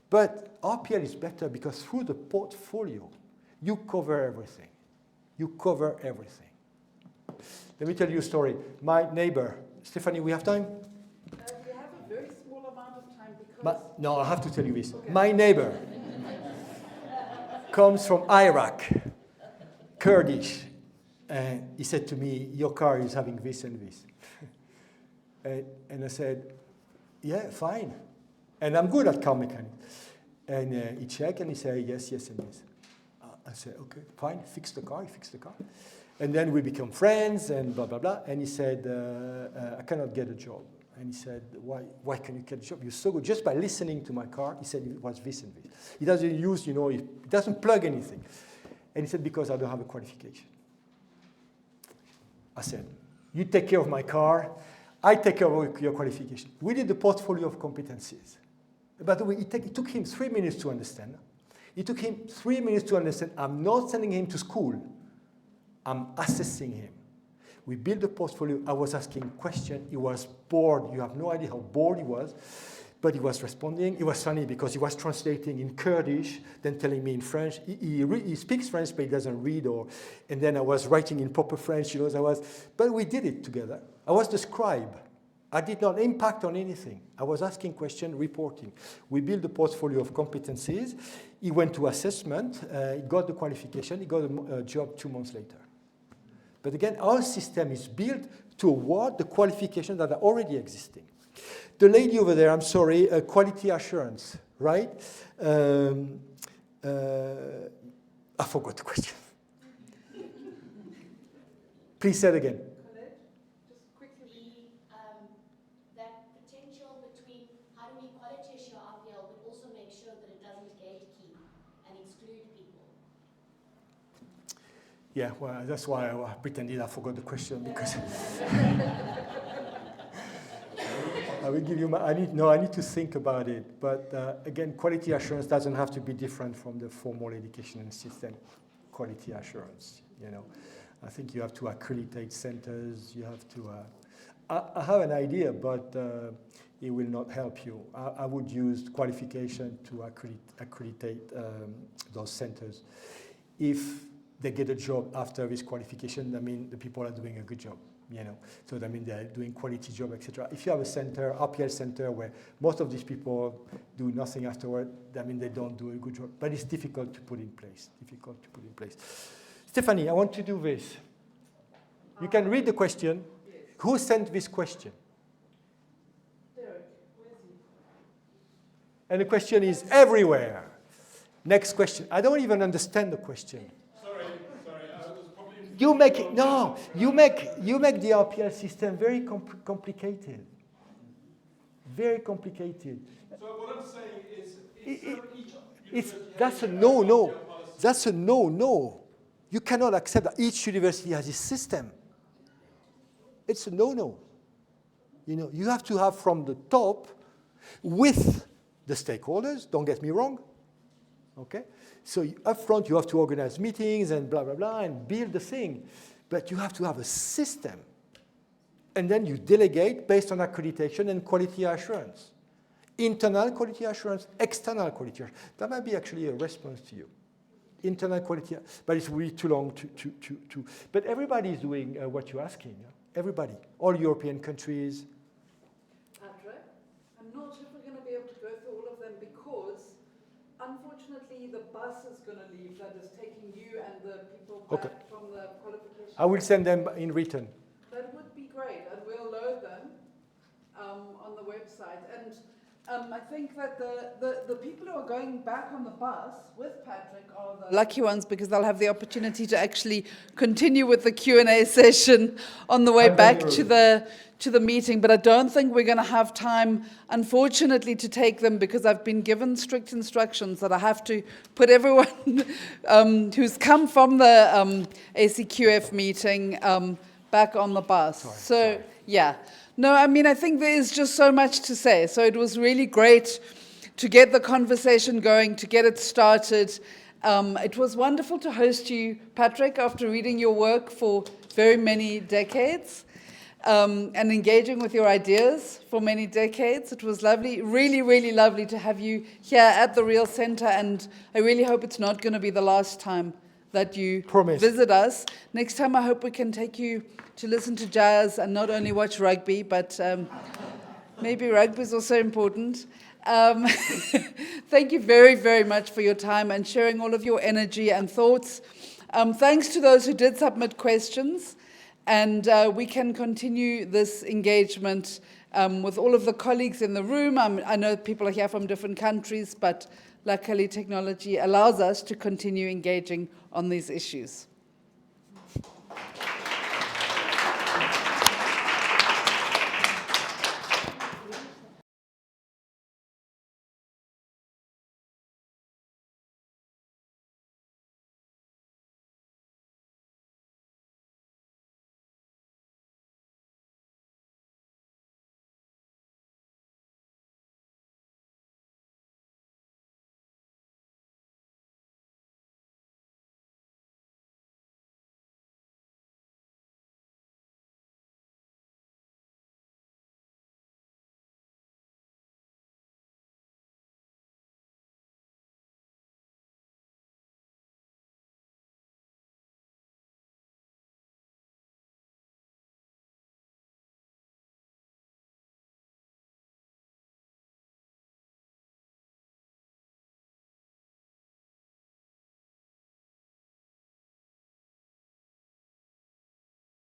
But RPL is better because through the portfolio, you cover everything. You cover everything. Let me tell you a story. My neighbor, Stephanie, we have time? We have a very small amount of time because... No, I have to tell you this. Okay. My neighbor comes from Iraq, Kurdish, and he said to me, your car is having this and this. And I said, yeah, fine. And I'm good at car mechanics. And he checked and he said, yes, and yes. I said, okay, fine, fix the car. He fixed the car. And then we become friends and blah, blah, blah. And he said, I cannot get a job. And he said, why can you get a job? You're so good. Just by listening to my car, he said it was this and this. He doesn't use, he doesn't plug anything. And he said, because I don't have a qualification. I said, you take care of my car, I take care of your qualification. We did the portfolio of competencies. By the way, it took him 3 minutes to understand. It took him 3 minutes to understand, I'm not sending him to school. I'm assessing him. We built a portfolio. I was asking questions. He was bored. You have no idea how bored he was. But he was responding. It was funny because he was translating in Kurdish, then telling me in French. He speaks French, but he doesn't read. And then I was writing in proper French. But we did it together. I was the scribe. I did not impact on anything. I was asking questions, reporting. We built a portfolio of competencies. He went to assessment. He got the qualification. He got a job 2 months later. But again, our system is built to award the qualifications that are already existing. The lady over there, I'm sorry, quality assurance, right? I forgot the question. Please say it again. That potential between how do we quality assure RPL, but also make sure that it doesn't gatekeep and exclude people. Yeah, well, that's why I pretended I forgot the question because I will give you I need to think about it. But again, quality assurance doesn't have to be different from the formal education system. Quality assurance, I think you have to accreditate centers. You have to. I have an idea, but it will not help you. I would use qualification to accreditate those centers. If they get a job after this qualification, I mean, the people are doing a good job, you know. So I mean, they're doing quality job, etc. If you have a center, RPL center, where most of these people do nothing afterward, I mean, they don't do a good job. But it's difficult to put in place. Difficult to put in place. Stephanie, I want to do this. You can read the question. Yes. Who sent this question? Derek, where is he? And the question is everywhere. Next question. I don't even understand the question. Sorry, I was probably... You make it, no, you make the RPL system very complicated. Very complicated. So what I'm saying is, That's a no. That's a no. You cannot accept that each university has its system. It's a no. You know, you have to have from the top with the stakeholders, don't get me wrong. Okay? So up front, you have to organize meetings and blah, blah, blah, and build the thing. But you have to have a system. And then you delegate based on accreditation and quality assurance. Internal quality assurance, external quality assurance. That might be actually a response to you. Internal quality, but it's really too long to. But everybody is doing what you're asking. Everybody, all European countries. Patrick, I'm not sure if we're going to be able to go through all of them because, unfortunately, the bus is going to leave that is taking you and the people back from the qualification. I will send them in written. That would be great, and we'll load them on the website. And I think that the people who are going back on the bus with Patrick are the lucky ones because they'll have the opportunity to actually continue with the Q&A session on the way back to the meeting. But I don't think we're going to have time, unfortunately, to take them because I've been given strict instructions that I have to put everyone who's come from the ACQF meeting back on the bus. Sorry. Yeah. No, I mean, I think there is just so much to say. So it was really great to get the conversation going, to get it started. It was wonderful to host you, Patrick, after reading your work for very many decades and engaging with your ideas for many decades. It was lovely, really, really lovely to have you here at the Real Centre, and I really hope it's not going to be the last time that you visit us. Next time, I hope we can take you to listen to jazz and not only watch rugby, but maybe rugby is also important. Thank you very, very much for your time and sharing all of your energy and thoughts. Thanks to those who did submit questions, and we can continue this engagement with all of the colleagues in the room. I know people are here from different countries, but luckily technology allows us to continue engaging on these issues.